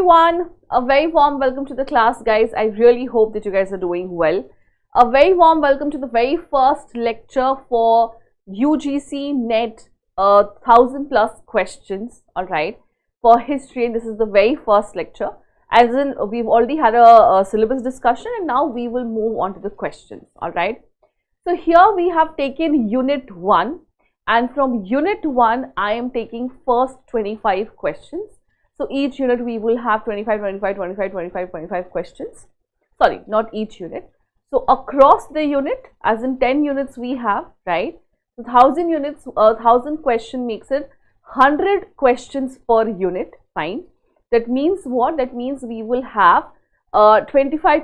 everyone, a very warm welcome to the class, guys. I really hope that you guys are doing well. A very warm welcome to the very first lecture for UGC NET 1000+ questions, alright, for history, and this is the very first lecture. As in, we've already had a syllabus discussion and now we will move on to the questions, alright. So here we have taken unit 1, and from unit 1 I am taking first 25 questions. So each unit we will have 25 questions. Sorry, not each unit. So across the unit, as in 10 units we have, right? So 1000 units, 1000 question makes it 100 questions per unit, fine. That means what? That means we will have 25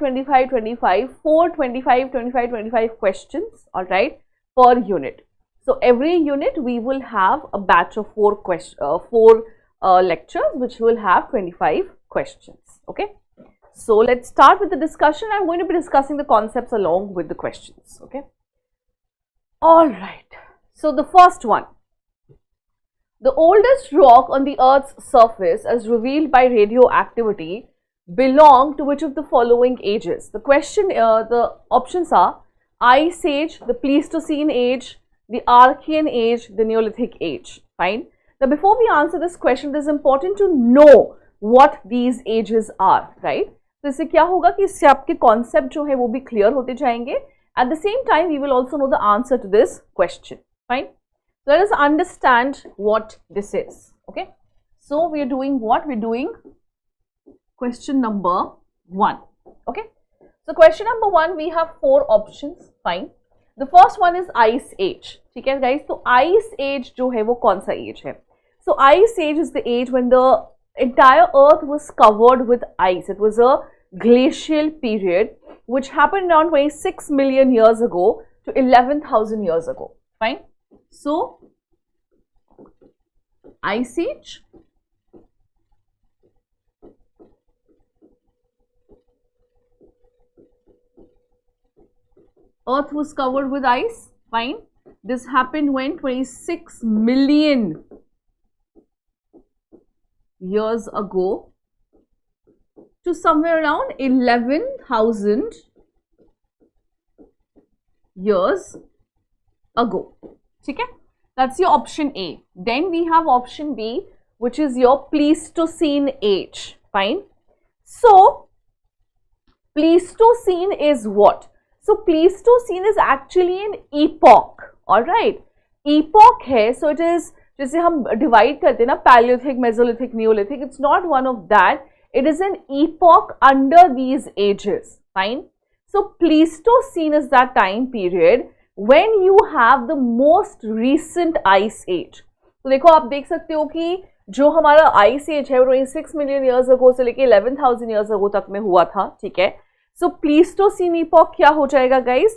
questions, alright, per unit. So every unit we will have a batch of 4 lectures which will have 25 questions, okay. So let's start with the discussion. I'm going to be discussing the concepts along with the questions, okay. Alright, so the first one. The oldest rock on the Earth's surface as revealed by radioactivity belong to which of the following ages? The question, the options are Ice Age, the Pleistocene Age, the Archean Age, the Neolithic Age, fine. Now before we answer this question, it is important to know what these ages are, right? तो इससे क्या होगा कि इससे आपके concept जो है वो भी clear होते जाएंगे. At the same time, we will also know the answer to this question, fine. Let us understand what this is, okay. So we are doing what? We're doing question number 1, okay. So question number 1, we have 4 options, fine. The first one is Ice Age, ठीक है guys. तो Ice Age जो है वो कौन सा age है? So Ice Age is the age when the entire earth was covered with ice. It was a glacial period which happened around 26 million years ago to 11,000 years ago, fine. So Ice Age, earth was covered with ice, fine. This happened when 26 million years ago to somewhere around 11,000 years ago, okay. That's your option A. Then we have option B, which is your Pleistocene Age, fine. So Pleistocene is what? So Pleistocene is actually an epoch, alright. Epoch है, so it is, जैसे हम divide करते हैं ना, Paleolithic, Mesolithic, Neolithic, it's not one of that. It is an epoch under these ages, fine. So Pleistocene is that time period when you have the most recent ice age. तो देखो आप देख सकते हो कि जो हमारा ice age है वो 26 million years ago से लेके 11,000 years ago तक में हुआ था, ठीक है. So Pleistocene epoch क्या हो जाएगा guys?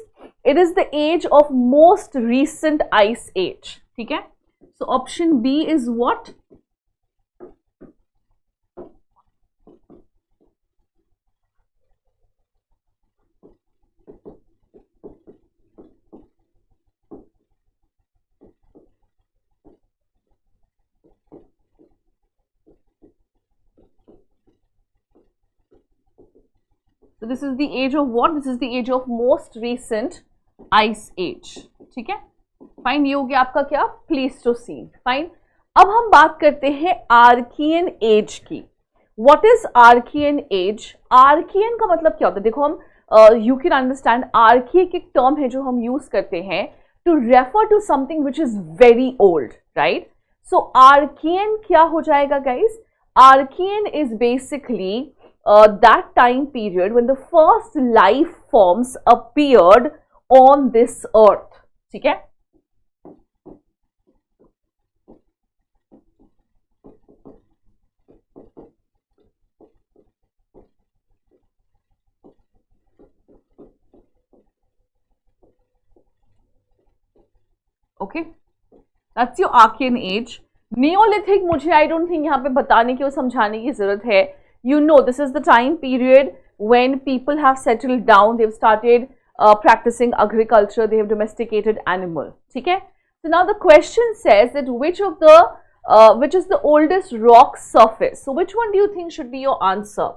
It is the age of most recent ice age, ठीक है. So option B is what? So this is the age of what? This is the age of most recent ice age, ठीक है. Fine, ये हो गया आपका क्या? Pleistocene, fine. अब हम बात करते हैं आर्कियन एज की. What is Archaean age? Archaean का मतलब क्या होता है? देखो हम यू कैन अंडरस्टैंड, आर्किक एक टर्म है जो हम यूज करते हैं to refer to something which is very old, right. So Archaean क्या हो जाएगा guys? Archaean is basically that time period when the first life forms appeared on this earth, ठीक है. Okay, that's your Archean age. Neolithic मुझे I don't think यहाँ पे बताने की और समझाने की जरूरत है. You know, this is the time period when people have settled down, they've started practicing agriculture, they have domesticated animal, ठीक है. So now the question says that which of the which is the oldest rock surface. So which one do you think should be your answer?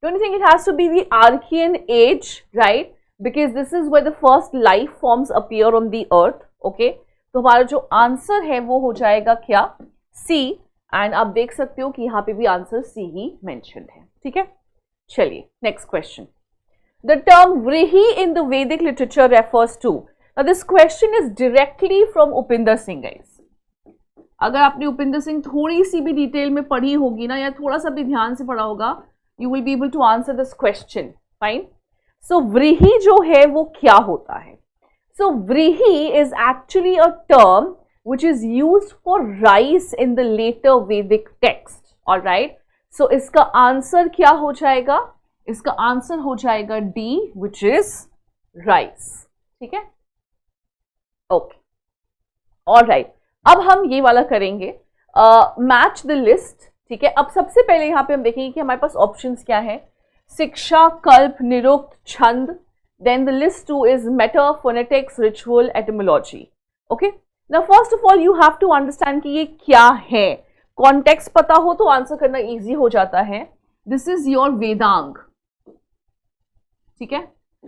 Don't you think it has to be the Archean age, right? Because this is where the first life forms appear on the earth. Okay, तो हमारा जो answer है वो हो जाएगा क्या? C. And आप देख सकते हो कि यहाँ पे भी आंसर C ही मेंशन्ड है. ठीक है, चलिए next question. The term Vrihi in the Vedic literature refers to. Now this question is directly from Upinder Singh, guys. अगर आपने उपिंदर सिंह थोड़ी सी भी डिटेल में पढ़ी होगी ना, या थोड़ा सा भी ध्यान से पढ़ा होगा, you will be able to answer this question. Fine. So Vrihi जो है वो क्या होता है? So Vrihi is actually a term which is used for rice in the later Vedic text. All right. So इसका आंसर क्या हो जाएगा? इसका आंसर हो जाएगा D, which is rice. ठीक है, ओके, ऑलराइट. अब हम ये वाला करेंगे, मैच द लिस्ट. ठीक है, अब सबसे पहले यहाँ पे हम देखेंगे कि हमारे पास ऑप्शंस क्या है. शिक्षा, Kalpa, Nirukta, Chhand. Then the list 2 is metre, phonetics, ritual, etymology. Okay, now first of all you have to understand कि ये क्या है. कॉन्टेक्स्ट पता हो तो आंसर करना इजी हो जाता है. This is your Vedang. ठीक है,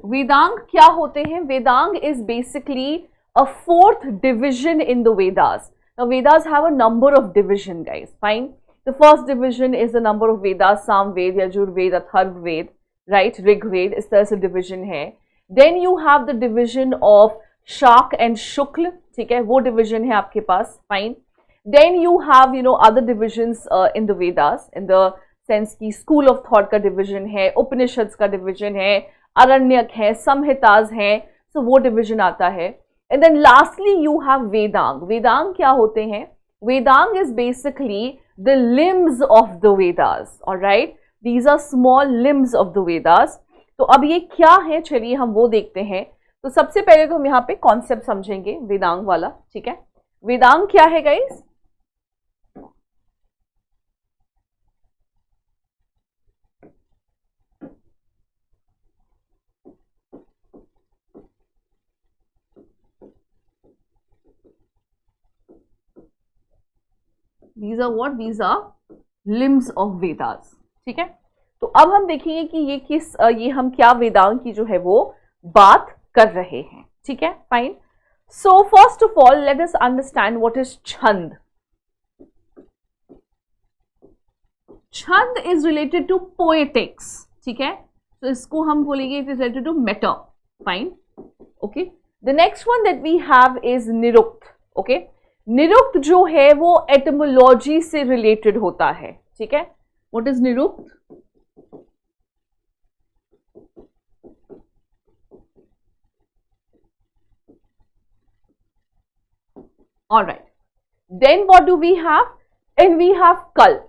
वेदांग क्या होते हैं? Vedang is basically a fourth division in the Vedas. Now Vedas have a number of division, guys. Fine. The first division is the number of Vedas, Samved, Yajurved, Atharvaved, right? Rigved, इस तरह से division है. Then you have the division of Shak and Shukla. ठीक है, वो division है आपके पास. Fine. Then you have, other divisions in the Vedas, in the sense की school of thought का division है, Upanishads का division है, Aranyak है, Samhitas है. So वो division आता है. And then lastly you have Vedang. Vedang क्या होते हैं? Vedang is basically the limbs of the Vedas. Alright? These are small limbs of the Vedas. तो अब ये क्या है, चलिए हम वो देखते हैं. तो सबसे पहले तो हम यहाँ पे कॉन्सेप्ट समझेंगे वेदांग वाला. ठीक है, वेदांग क्या है guys? These are what? These are limbs of Vedas. ठीक है, तो अब हम देखेंगे कि ये हम क्या वेदांग की जो है वो बात कर रहे हैं. ठीक है, fine. So first of all let us understand what is छंद. छंद इज रिलेटेड टू पोएटिक्स. ठीक है, तो इसको हम बोलेंगे it is related to meta. Fine, okay. The next one that we have is Nirukta. Okay, Nirukta जो है वो एटिमोलॉजी से रिलेटेड होता है. ठीक है, what is Nirukta? Alright, then what do we have? And we have Kalpa.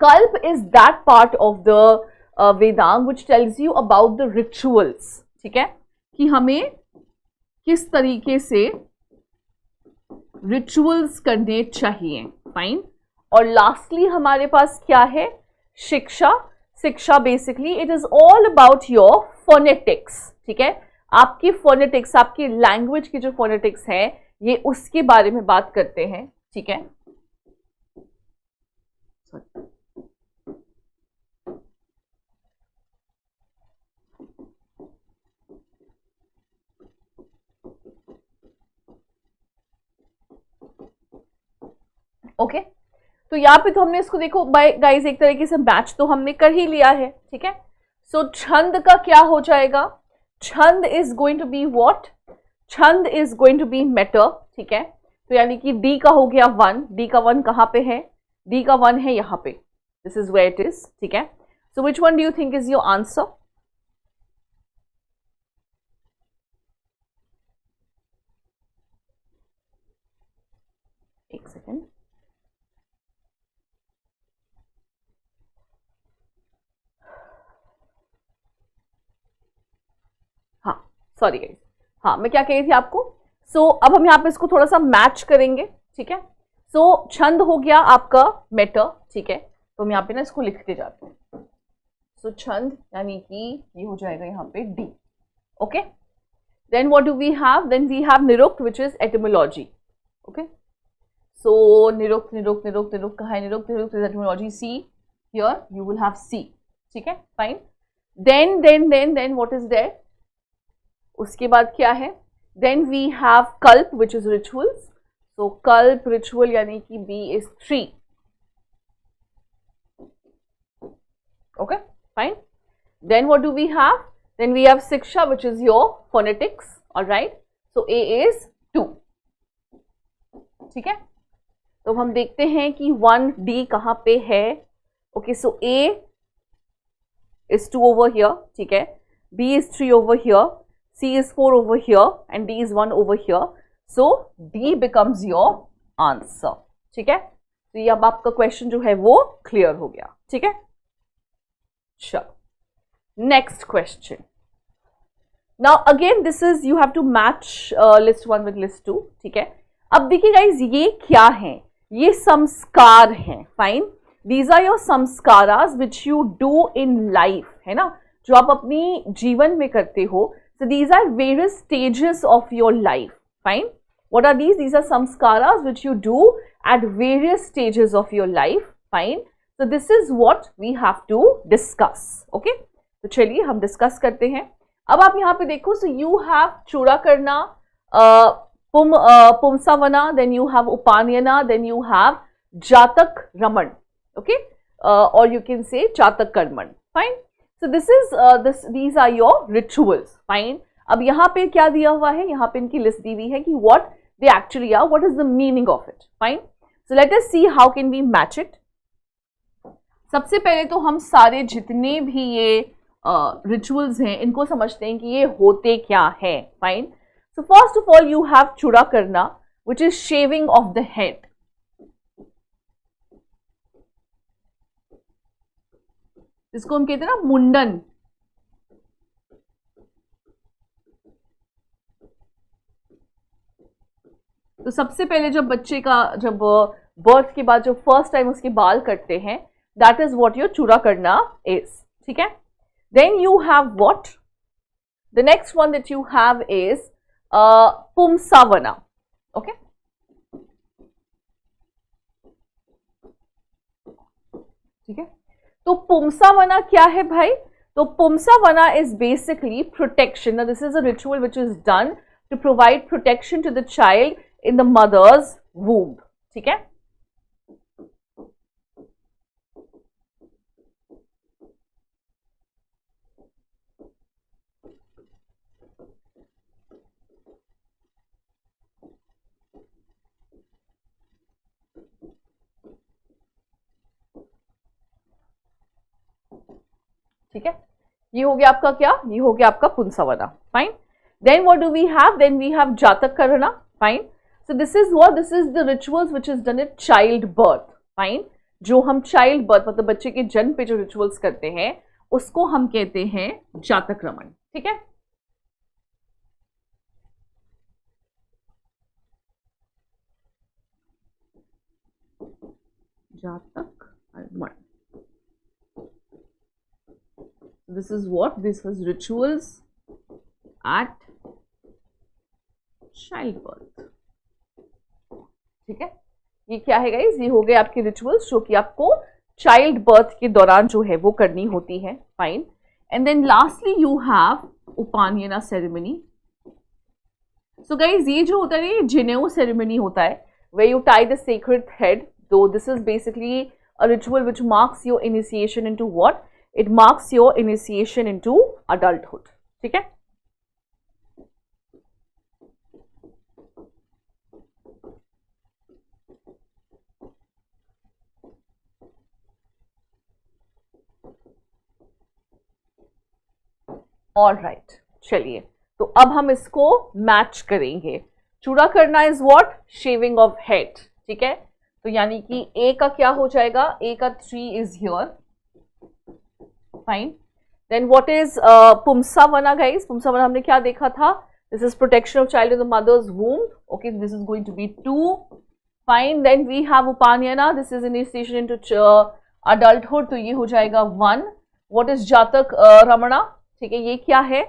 Kalpa is that part of the Vedanga which tells you about the rituals. ठीक है, कि हमें किस तरीके से रिचुअल्स करने चाहिए. फाइन. और लास्टली हमारे पास क्या है? शिक्षा. शिक्षा basically it is all about your phonetics. ठीक है, आपकी फोनेटिक्स, आपकी लैंग्वेज की जो फोनेटिक्स है ये उसके बारे में बात करते हैं. ठीक है, ओके. तो यहाँ पे तो हमने इसको देखो गाइस एक तरीके से मैच तो हमने कर ही लिया है. ठीक है, सो छंद का क्या हो जाएगा? Chhanda is going to be what? Chhanda is going to be metre. ठीक है, तो यानी कि डी का हो गया 1. डी का 1 कहाँ पे है? डी का 1 है यहाँ पे. This is where it is. ठीक है, so which one do you think is your answer? एक सेकेंड. सॉरी गाइस, हाँ मैं क्या कह रही थी आपको. सो अब हम यहाँ पे इसको थोड़ा सा मैच करेंगे. ठीक है, सो छंद हो गया आपका मेटर. ठीक है, तो हम यहाँ पे ना इसको लिखते जाते हैं. सो छंद यानी कि ये हो जाएगा यहाँ पे D. Okay, then what do we have? Then we have Nirukta which is etymology. Okay, So Nirukta Nirukta Nirukta Nirukta कहाँ है? निरुक्त निरुक्त is etymology C. Here you will have C. ठीक है, fine. Then what is there? उसके बाद क्या है? Then we have kalp which is rituals. So kalp ritual यानी कि B is 3. Okay, fine. Then what do we have? Then we have Siksha which is your phonetics. Alright. So A is 2. ठीक है, तो हम देखते हैं कि 1D कहाँ पे है. Okay, so A is 2 over here. ठीक है, B is 3 over here, C is 4 over here and D is 1 over here. So D becomes your answer. ठीक है, तो ये अब आपका क्वेश्चन जो है वो क्लियर हो गया. ठीक है, चलो next question. Now again this is you have to match list 1 with list 2. ठीक है, अब देखिए गाइज ये क्या है? ये संस्कार हैं. Fine, these are your sanskaras which you do in life, है ना, जो आप अपनी जीवन में करते हो. So these are various stages of your life. Fine, what are these? These are sanskaras which you do at various stages of your life. Fine, so this is what we have to discuss. Okay, तो चलिए हम discuss करते हैं. अब आप यहाँ पे देखो, सो यू हैव चूड़ा करना, Pumsavana, then you have Upanyana, then you have Jatak Raman, okay, or you can say Jatak Karman. Fine. So this is these are your rituals. Fine. अब यहाँ पे क्या दिया हुआ है? यहाँ पे इनकी लिस्ट दी हुई है कि what they actually are, what is the meaning of it. Fine. So let us see how can we match it. सबसे पहले तो हम सारे जितने भी ये rituals हैं इनको समझते हैं कि ये होते क्या है. Fine. So first of all you have chuda karna which is shaving of the head. इसको हम कहते हैं ना मुंडन. तो सबसे पहले जब बच्चे का जब बर्थ के बाद जो फर्स्ट टाइम उसके बाल कटते हैं, दैट इज व्हाट योर चूड़ा करना इज. ठीक है, then you have what the next one that you have is Pumsavana. Okay, ठीक है, तो Pumsavana क्या है भाई? तो Pumsavana is basically protection. Now this is a ritual which is done to provide protection to the child in the mother's womb. ठीक है, ठीक है, ये हो गया आपका क्या? ये हो गया आपका Pumsavana. Fine, then what do we have? Then we have Jatakarma. Fine, so this is what, this is the rituals which is done at child birth. Fine, जो हम चाइल्ड बर्थ मतलब बच्चे के जन्म पे जो रिचुअल्स करते हैं उसको हम कहते हैं जातक रमन. ठीक है, जातक Raman. This is what? This was rituals at childbirth. ठीक है, ये क्या है गाइस? ये हो गए आपके रिचुअल्स जो कि आपको चाइल्ड बर्थ के दौरान जो है वो करनी होती है. Fine, and then lastly you have Upanayana ceremony. So guys ये जो होता है ये जिनेऊ सेरेमनी होता है, where you tie the sacred head. So this is basically a ritual which marks your initiation into what? It marks your initiation into adulthood. ठीक है, alright. चलिए, तो अब हम इसको मैच करेंगे. चूड़ा करना is what? Shaving of head. ठीक है, तो यानी कि ए का क्या हो जाएगा? ए का 3 is here. Fine, then what is Pumsavana guys? Pumsavana हमने क्या देखा था? This is protection of child in the mother's womb. Okay, this is going to be 2. Fine, then we have Upanayana, this is initiation into adulthood, तो ये हो जाएगा 1. What is जातक रमणा? ठीक है, ये क्या है?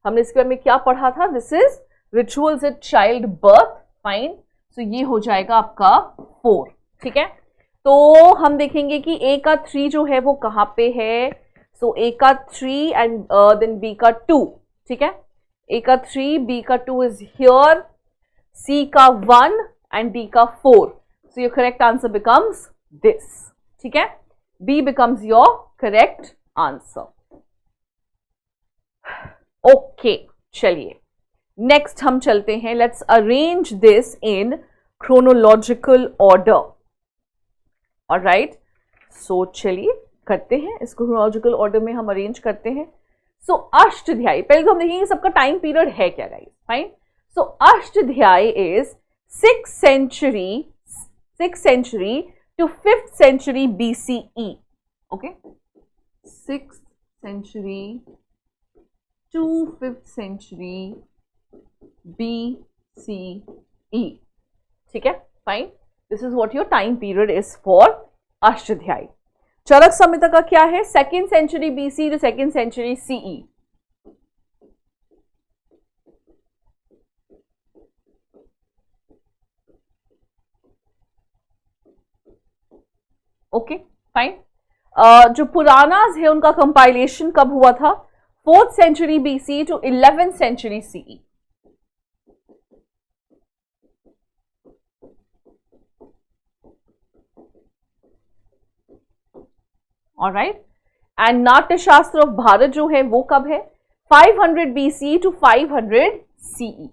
हमने इसके बारे में क्या पढ़ा था? This is rituals at child birth. Fine, so ये हो जाएगा आपका 4, ठीक है। तो हम देखेंगे कि ए का 3 जो है वो कहाँ पे है। सो ए का 3 एंड देन बी का 2, ठीक है। ए का 3, बी का 2 इज हियर, सी का 1 एंड डी का 4। So your correct answer becomes this, ठीक है। B becomes your correct answer. Okay, चलिए नेक्स्ट हम चलते हैं। Let's arrange this in chronological order. Alright, so चलिए करते हैं इसको क्रोनोलॉजिकल ऑर्डर में हम अरेंज करते हैं। सो अष्टध्यायी, पहले तो हम देखेंगे सबका टाइम पीरियड है क्या guys, fine. So Ashtadhyayi is 6th century to 5th century BCE, okay, 6th century to 5th century BCE, ठीक है, fine. This is what your time period is for Ashtadhyayi. Charaka Samhita का क्या है, 2nd century BC to 2nd century CE। Okay, fine. जो पुरानास है उनका compilation कब हुआ था, 4th century BC to 11th century CE। Alright, and नाट्य शास्त्र ऑफ भारत जो है वो कब है, 500 BC to 500 CE।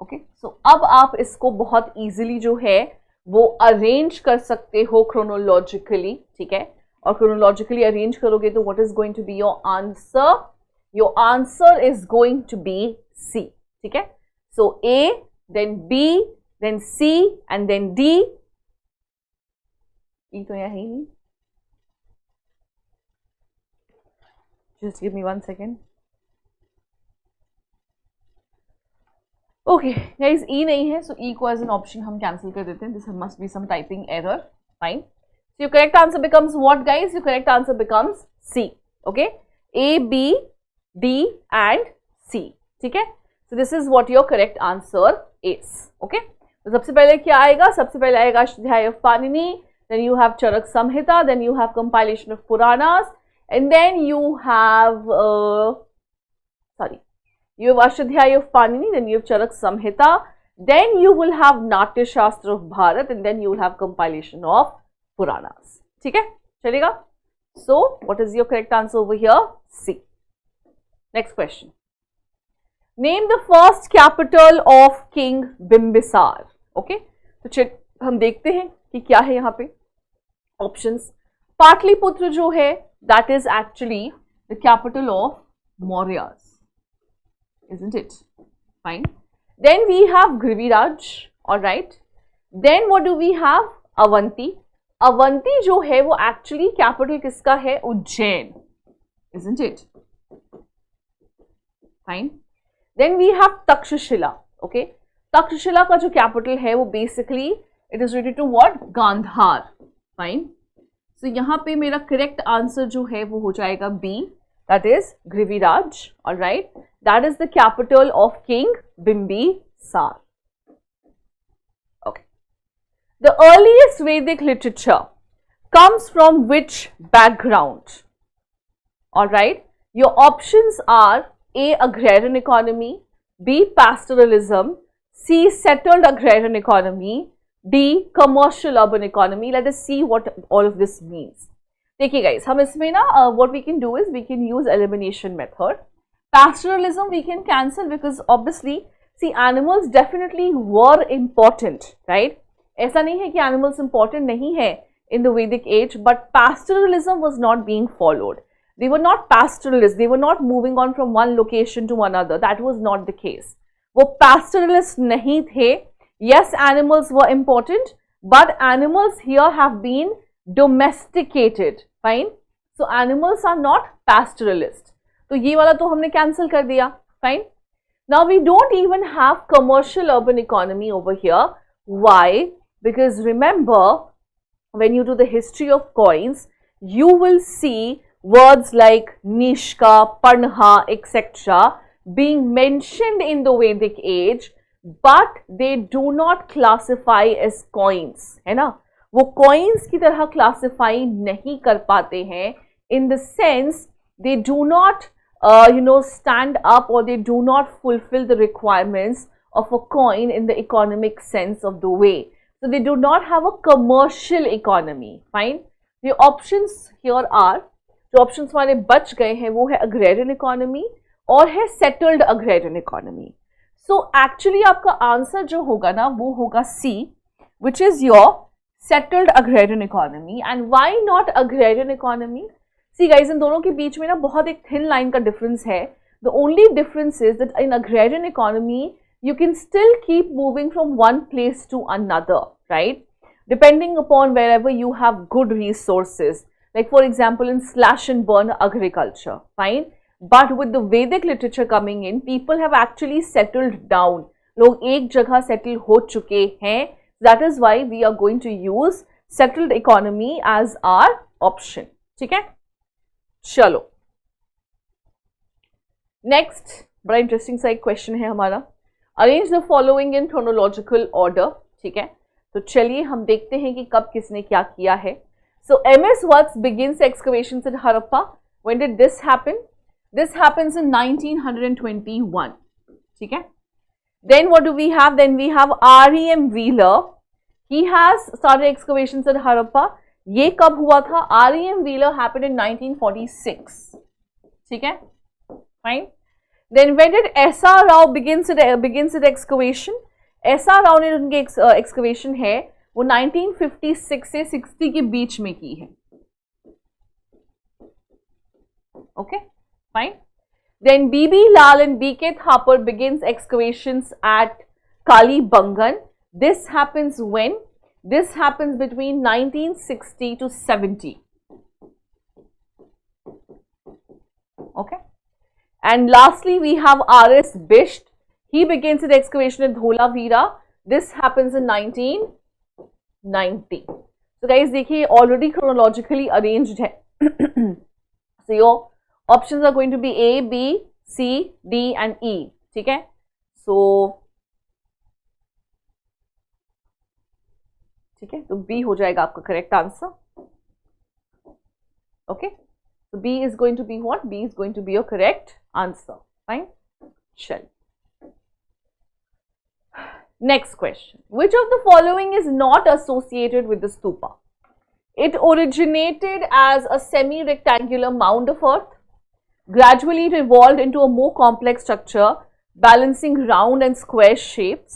ओके, सो अब आप इसको बहुत इजीली जो है वो अरेंज कर सकते हो क्रोनोलॉजिकली, ठीक है। और क्रोनोलॉजिकली अरेंज करोगे तो what is going to be your answer, your answer is going to be C, ठीक है। सो ए, then B, then C and then D। E तो यहाँ है ही नहीं, just give me 1 second। Okay guys, E नहीं है, so E को as an option हम cancel कर देते हैं। This must be some typing error, fine। So your correct answer becomes what guys, your correct answer becomes C, okay, A, B, D and C, ठीक है। So this is what your correct answer is, okay। तो सबसे पहले क्या आएगा, सबसे पहले आएगा Ashtadhyayi of Panini, then you have Charaka Samhita, then you have compilation of Puranas, and then you have you have Ashtadhyayi of Panini, then you have Charaka Samhita, then you will have नाट्य शास्त्र of Bharat, and then you will have compilation of Puranas, ठीक है, चलेगा। So what is your correct answer over here, C। Next question, name the first capital of King Bimbisar, okay। तो हम देखते हैं कि क्या है यहाँ पे ऑप्शंस। पाटलिपुत्र जो है that is actually the capital of Mauryas, isn't it, fine। then we have Griviraj, all right। then what do we have, Avanti. Avanti जो है वो एक्चुअली कैपिटल किसका है, Ujjain, isn't it, fine। then we have Takshashila, okay। Takshashila का जो capital है वो basically it is related to what, Gandhara, fine. So यहाँ पे मेरा करेक्ट आंसर जो है वो हो जाएगा B, that is Girivraj, alright. That is the capital of king Bimbisara, okay. The earliest Vedic literature comes from which background, alright. Your options are A, agrarian economy, B, pastoralism, C, settled agrarian economy, D, commercial urban economy। Let us see what all of this means। देखिए guys, हम इसमें ना what we can do is we can use elimination method। Pastoralism we can cancel because obviously see animals definitely were important, right। ऐसा नहीं है कि animals important नहीं है in the Vedic age, but pastoralism was not being followed। They were not pastoralists, they were not moving on from one location to another, that was not the case। वो pastoralists नहीं थे। Yes, animals were important, but animals here have been domesticated, fine। So animals are not pastoralists। तो ये वाला तो हमने cancel कर दिया, fine। Now we don't even have commercial urban economy over here। Why? Because remember, when you do the history of coins, you will see words like Nishka, Panha, etc. being mentioned in the Vedic age, but they do not classify as coins, है ना, वो coins की तरह classify नहीं कर पाते हैं, in the sense they do not stand up, or they do not fulfill the requirements of a coin in the economic sense of the way. So they do not have a commercial economy. Fine. The options here are, जो options हमारे बच गए हैं वो है agrarian economy और है settled agrarian economy. So actually आपका आंसर जो होगा ना वो होगा C, which is your settled agrarian economy. And why not agrarian economy? See guys, इन दोनों के बीच में ना बहुत एक thin line का difference है. The only difference is that in agrarian economy you can still keep moving from one place to another, right? Depending upon wherever you have good resources. Like for example in slash and burn agriculture, fine? But with the Vedic literature coming in, people have actually settled down. लोग एक जगह settle हो चुके हैं. That is why we are going to use settled economy as our option. ठीक है? चलो next बड़ा इंटरेस्टिंग सा एक क्वेश्चन है हमारा. Arrange the following in chronological order. ठीक है, तो चलिए हम देखते हैं कि कब किसने क्या किया है. सो एमएस वर्क्स begins excavations in Harappa. When did this happen? This happens in 1921. ठीक है. Then what do we have? Then we have REM Wheeler. He has started excavations in Harappa. ये कब हुआ था? REM Wheeler happened in 1946. ठीक है, fine. Then when did SR Rao begins it excavation? SR Rao ने उनके एक्सकवेशन है वो 1956 से 60 के बीच में की है. Okay, fine. Then BB Lal and BK Thapar begins excavations at Kalibangan. This happens when? This happens between 1960 to 70. Okay. And lastly, we have R.S. Bisht. He begins his excavation at Dholavira. This happens in 1990. So guys, देखिए already chronologically arranged है. So your options are going to be A, B, C, D and E. ठीक है. So ठीक है, तो B हो जाएगा आपका करेक्ट आंसर. ओके, तो B is going to be what? B is going to be your correct answer. Fine. चल, next question. Which of the following is not associated with the stupa? It originated as a semi rectangular mound of earth. Gradually it evolved into a more complex structure balancing round and square shapes.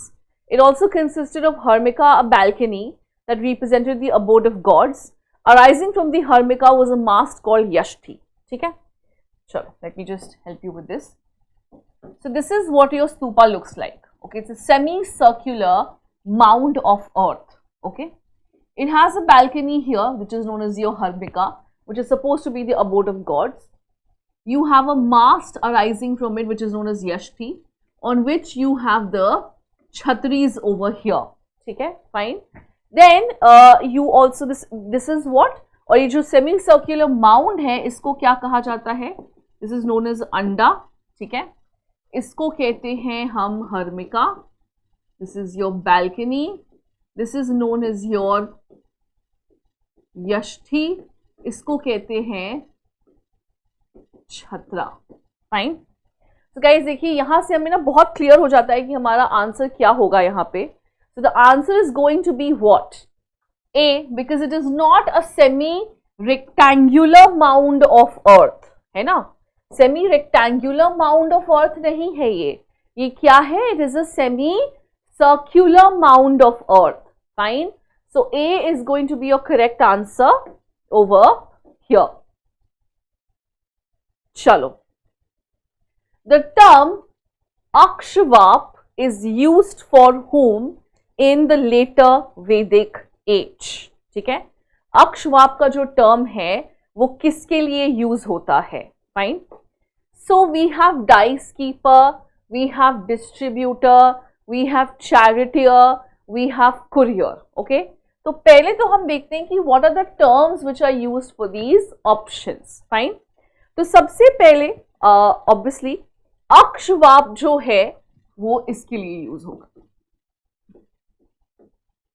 It also consisted of Hermica, a balcony that represented the abode of gods. Arising from the Hermica was a mast called Yashti. Okay? Sure, let me just help you with this. So this is what your stupa looks like. Okay, it's a semicircular mound of earth. Okay, it has a balcony here which is known as your Hermica, which is supposed to be the abode of gods. You have a mast arising from it which is known as Yashti, on which you have the Chhatris over here. Okay, fine. Then you also this is what, और ये जो semi circular mound है इसको क्या कहा जाता है? This is known as अंडा. ठीक है, इसको कहते हैं हम harmika. This is your balcony. This is known as your yashti. इसको कहते हैं छत्रा. फाइन. तो गाइस देखिए यहां से हमें ना बहुत क्लियर हो जाता है कि हमारा आंसर क्या होगा यहाँ पे. So the answer is going to be what? A, because it is not a semi-rectangular mound of earth, है ना? Semi-rectangular mound of earth नहीं है ये क्या है? It is a semi-circular mound of earth. Fine. So A is going to be your correct answer over here. चलो. The term Akshvap is used for whom in the later Vedic age? ठीक है, अक्षवाप का जो term है वो किसके लिए use होता है? Fine. So we have dice keeper, we have distributor, we have charioteer, we have courier. Okay, तो पहले तो हम देखते हैं कि what are the terms which are used for these options. Fine. तो सबसे पहले ऑब्वियसली अक्षवाप जो है वो इसके लिए यूज होगा.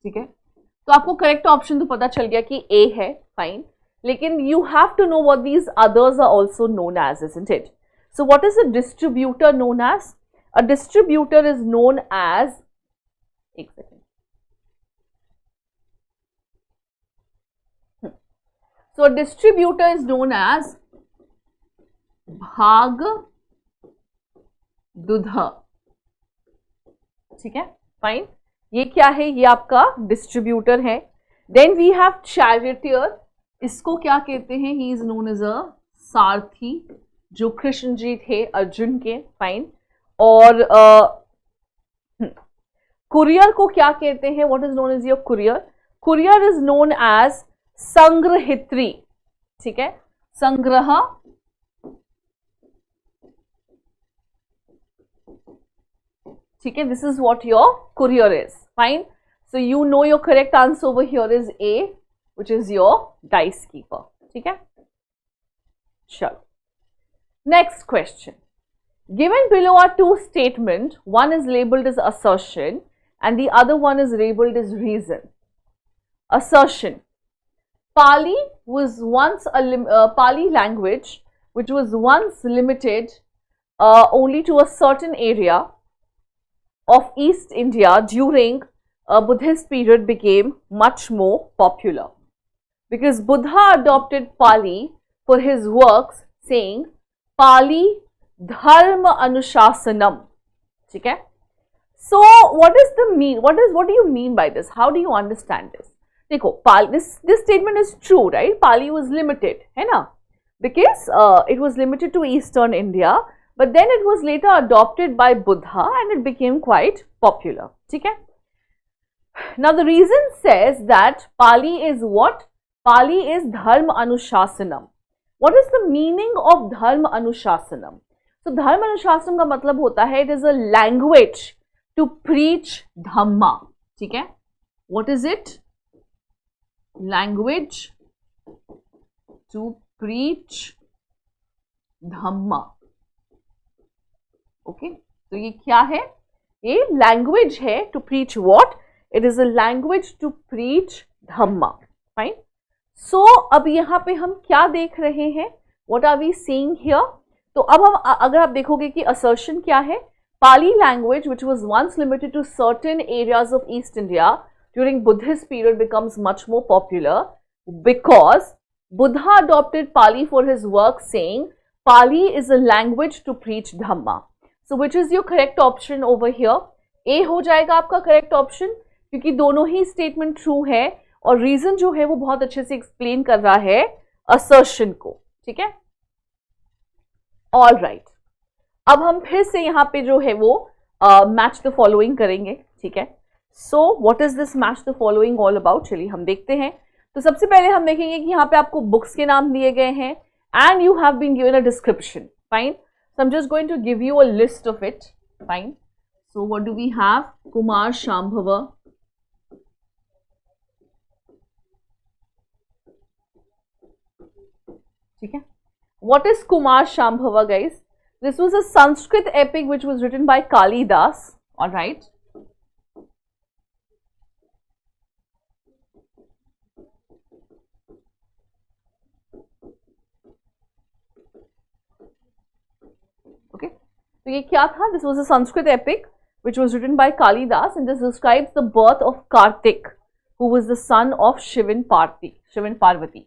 ठीक है, तो आपको करेक्ट ऑप्शन तो पता चल गया कि ए है. फाइन. लेकिन you have to know what these others are also known as, isn't it? So what is a distributor known as? A distributor is known as, एक second, so a distributor is known as भाग दुधा. ठीक है, fine. ये क्या है? ये आपका डिस्ट्रीब्यूटर है. Then we have charioteer. इसको क्या कहते हैं? He is known as a sarathi, जो कृष्ण जी थे अर्जुन के. फाइन. और कुरियर को क्या कहते हैं? What is known as your courier? Courier is known as sangrahitri. ठीक है, संग्रह. ठीक है, this is what your courier is. Fine. So you know your correct answer over here is A, which is your dice keeper. ठीक है, चलो next question. Given below are two statements, one is labeled as assertion and the other one is labeled as reason. Assertion. Pali was once Pali language which was once limited only to a certain area of East India during a Buddhist period became much more popular because Buddha adopted Pali for his works, saying Pali धर्म अनुशासनम. ठीक है, so what is the mean, what do you mean by this? How do you understand this? देखो, this statement is true, right? Pali was limited, है ना, because it was limited to Eastern India, but then it was later adopted by Buddha and it became quite popular. ठीक है. Now the reason says that Pali is what? Pali is धर्म अनुशासनम. What is the meaning of धर्म अनुशासनम? तो धर्म अनुशासन का मतलब होता है it is a language to preach Dhamma. ठीक है, what is it? Language to preach Dhamma. Okay, तो ये क्या है? ये लैंग्वेज है to preach what? It is a language to preach Dhamma. Fine. So अब यहां पे हम क्या देख रहे हैं? What are we seeing here? तो अब हम अगर आप देखोगे कि असर्शन क्या है? Pali language which was once limited to certain areas of east India during Buddhist period becomes much more popular because Buddha adopted Pali for his work saying Pali is a language to preach Dhamma. So which is your correct option over here? A हो जाएगा आपका correct option, क्योंकि दोनों ही statement true है और reason जो है वो बहुत अच्छे से एक्सप्लेन कर रहा है असर्शन को. ठीक है, ऑल राइट. अब हम फिर से यहाँ पे जो है वो मैच द फॉलोइंग करेंगे. ठीक है, so what is this match the following all about? चलिए हम देखते हैं. तो सबसे पहले हम देखेंगे कि यहाँ पे आपको बुक्स के नाम दिए गए हैं and you have been given a description. Fine. So I am just going to give you a list of it. Fine. So what do we have? Kumar Shambhav. ठीक है, what is Kumar Shambhava, guys? This was a Sanskrit epic which was written by Kalidas. All right. Okay. So ये क्या था? This was a Sanskrit epic which was written by Kalidas and this describes the birth of Kartik, who was the son of Shivan Parvati.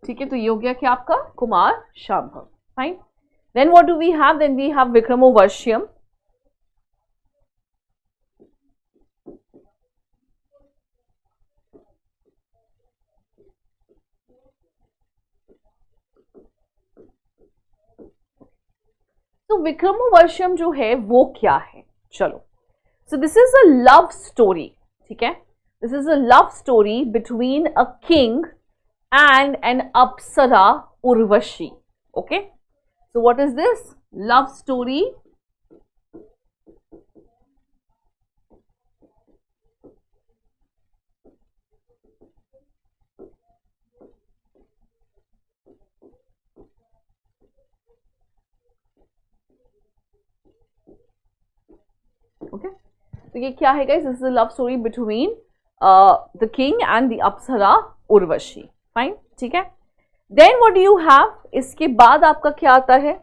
ठीक है, तो ये हो गया क्या आपका? Kumar Shambhav. Fine. Then what do we have? Then we have Vikramorvashiyam. तो विक्रमोर्वशियम जो है वो क्या है, चलो, so this is a love story, ठीक है, this is a love story between a king and an apsara Urvashi, okay, so what is this love story okay, तो ये क्या है guys, this is a love story between the king and the apsara Urvashi, fine, ठीक है। Then what do you have, इसके बाद आपका क्या आता है,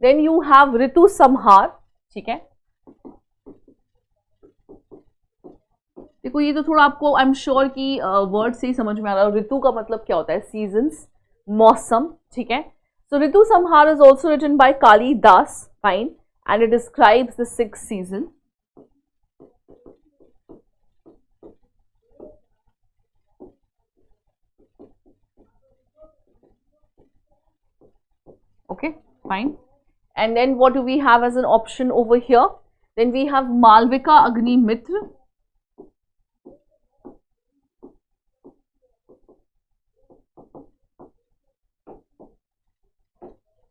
देन यू हैव ऋतु संहार, ठीक है। देखो ये तो थोड़ा आपको आई एम श्योर कि वर्ड से ही समझ में आ रहा है, ऋतु का मतलब क्या होता है, सीजन्स, मौसम, ठीक है। So Ritu Samhara is also written by Kalidasa, fine, and it describes the 6th season. Okay, fine. And then what do we have as an option over here? Then we have Malvika Agnimitra.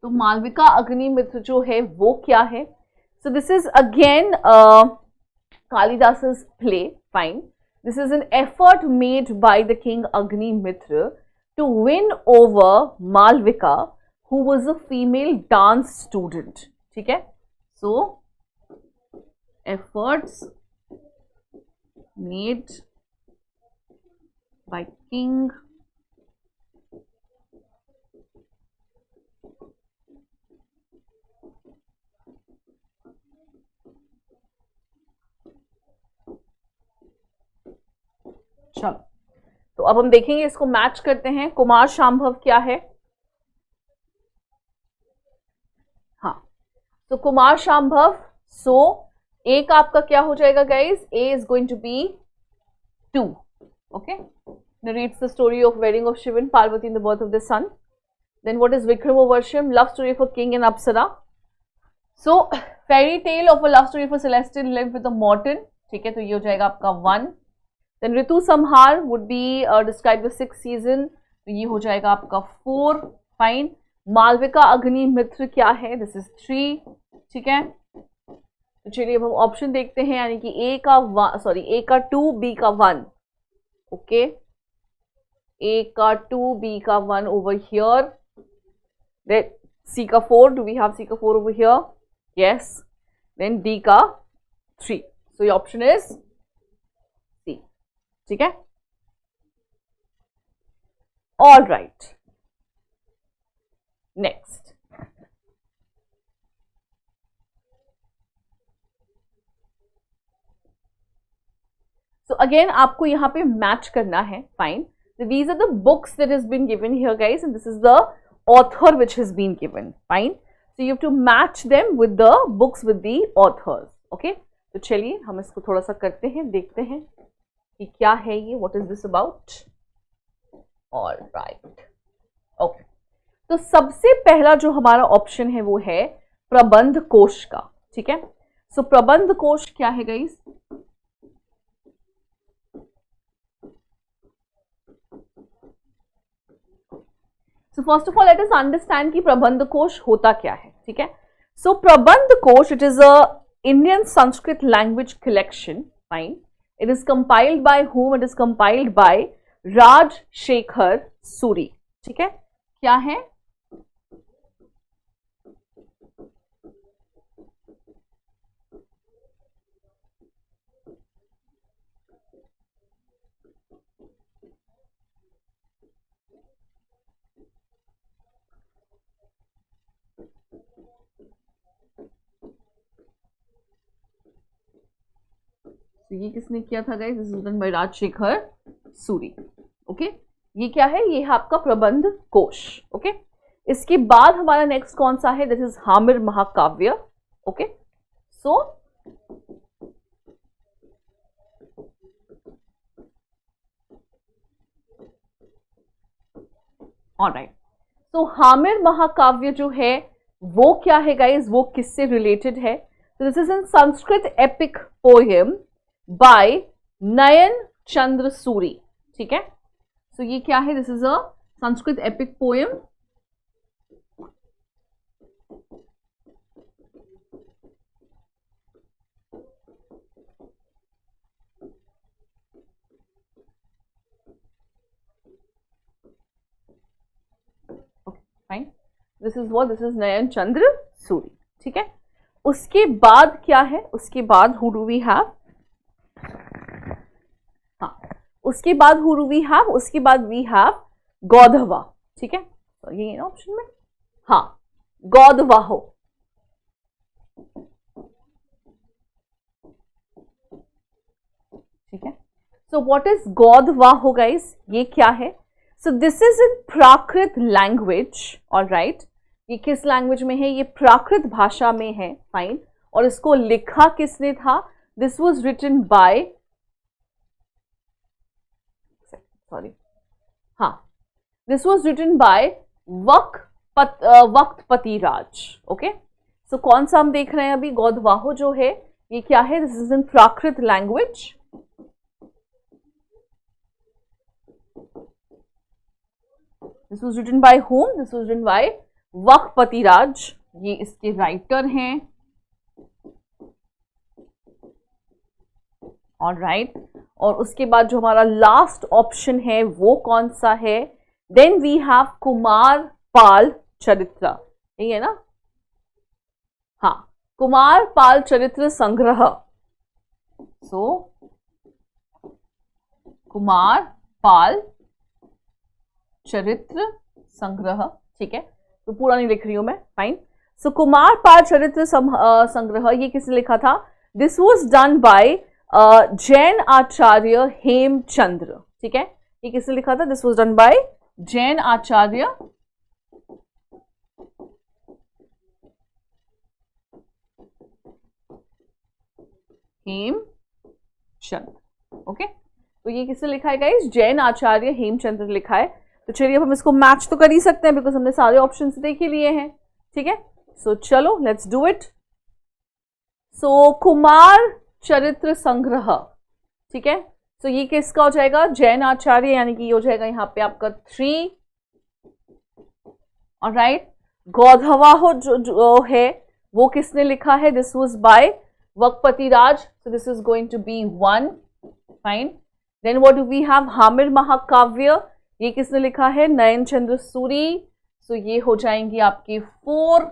तो मालविका अग्निमित्र जो है वो क्या है, so this is again Kalidas's play, fine. This is an effort made by the king Agnimitra to win over Malvika, who was a female dance student, ठीक है, so efforts made by king चलो, तो अब हम देखेंगे, इसको मैच करते हैं, कुमार शांभव क्या है, हाँ, तो कुमार शांभव, सो ए का आपका क्या हो जाएगा guys, A is going to be 2, okay, narrates the story of wedding of Shiva and Parvati and the birth of their son. Then what is Vikramoorvashiyam, love story of a king and Apsara. So fairy tale of a love story of a celestial nymph with a mortal, ठीक है, तो ये हो जाएगा आपका 1. Then Ritu Samhar would be describe the 6th season, तो ये हो जाएगा आपका 4, फाइन. मालविका अग्निमित्र क्या है, दिस इज 3, ठीक है, तो चलिए अब हम ऑप्शन देखते हैं, यानी कि ए का ए का 2, बी का 1, ओके, ए का 2, बी का 1 ओवर हियर, देन सी का 4, डू वी हैव सी का 4 over here, yes, then D का 3, so your option is C, ठीक है, all right, next. So again आपको यहाँ पे मैच करना है, फाइन. So these are the books that has been given here guys, and this is the author which has been given, fine. So you have to match them with the books with the authors, okay. तो चलिए हम इसको थोड़ा सा करते हैं, देखते हैं कि क्या है ये, what is this about. All right, okay. तो सबसे पहला जो हमारा ऑप्शन है वो है प्रबंध कोश का, ठीक है. सो प्रबंध कोश क्या है guys, so first of all let us understand कि प्रबंध कोश होता क्या है, ठीक है. So Prabandh Kosh, it is a Indian Sanskrit language collection, fine. It is compiled by whom, it is compiled by Rajshekhar Suri, ठीक है. क्या है, तो ये किसने किया था guys, this is done by Rajshekhar Suri, okay. ये क्या है, ये है आपका प्रबंध कोश, ओके. इसके बाद हमारा नेक्स्ट कौन सा है, दिस इज हामिर महाकाव्य, ओके. सो ऑलराइट, तो हामिर महाकाव्य जो है वो क्या है गाइज, वो किससे रिलेटेड है? तो this is in Sanskrit epic poem by Nayan Chandra Suri, ठीक है। सो ये क्या है? This is a Sanskrit epic poem fine, this is what, this is Nayan Chandra Suri, ठीक है। उसके बाद क्या है? उसके बाद हु डू वी हैव? हाँ, उसके बाद हु डू वी हैव? उसके बाद वी हैव गौधवा, ठीक है। तो ये है ना ऑप्शन में, हाँ, गौधवाहो, ठीक है। So what is Gaudavaho guys? ये क्या है? So this is in Prakrit language, alright. ये किस लैंग्वेज में है? ये प्राकृत भाषा में है, फाइन। और इसको लिखा किसने था? This was written by, sorry, हाँ, this was written by Vakpati Raj, okay. सो कौन सा हम देख रहे हैं अभी? गौधवाहो जो है ये क्या है? This is in Prakrit language, this was written by whom? This was written by Vakpati Raj, ये इसके राइटर हैं, ऑलराइट। और उसके बाद जो हमारा लास्ट ऑप्शन है वो कौन सा है? Then we have Kumar Pal चरित्र, यही है ना? हाँ, कुमार पाल चरित्र संग्रह। सो कुमार पाल चरित्र संग्रह, ठीक है। तो पूरा नहीं लिख रही हूं मैं, फाइन। सो कुमार पाल चरित्र संग्रह, ये किसने लिखा था? This was done by Jain Acharya Hemachandra, ठीक है। ये किसने लिखा था? This was done by Jain Acharya Hemachandra, okay. तो ये किसने लिखा है गाइस? जैन आचार्य हेमचंद्र लिखा है। तो चलिए अब हम इसको मैच तो कर ही सकते हैं बिकॉज हमने सारे ऑप्शन देख ही लिए हैं, ठीक है। सो चलो लेट्स डू इट। सो कुमार चरित्र संग्रह, ठीक है। सो ये किसका हो जाएगा? जैन आचार्य, यानी कि ये हो जाएगा यहाँ पे आपका 3, ऑलराइट। गौधवाहो जो है वो किसने लिखा है? This was by Vakpati Raj, so this is going to be 1, fine. Then what do we have? Hammir Mahakavya, ये किसने लिखा है? नयन चंद्र सूरी, सो ये हो जाएंगे आपके 4।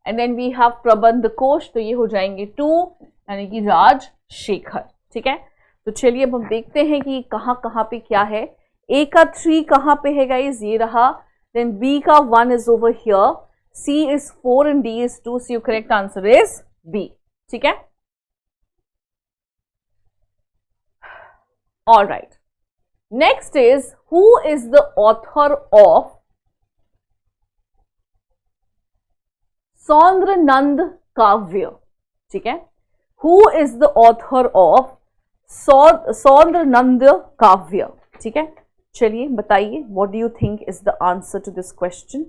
एंड देन वी हैव प्रबंध कोश, तो ये हो जाएंगे 2, यानी कि राजशेखर, ठीक है। तो चलिए अब हम देखते हैं कि कहाँ पे क्या है। ए का 3 कहाँ पे है गाइज? ये रहा। देन बी का 1 is over here, C is 4 and D is 2, so your correct answer is B, ठीक है। All right, next is who is the author of Saundra Nanda Kavya, ठीक है। Who is the author of Saundra Nanda Kavya, ठीक है। चलिए बताइए, what do you think is the answer to this question?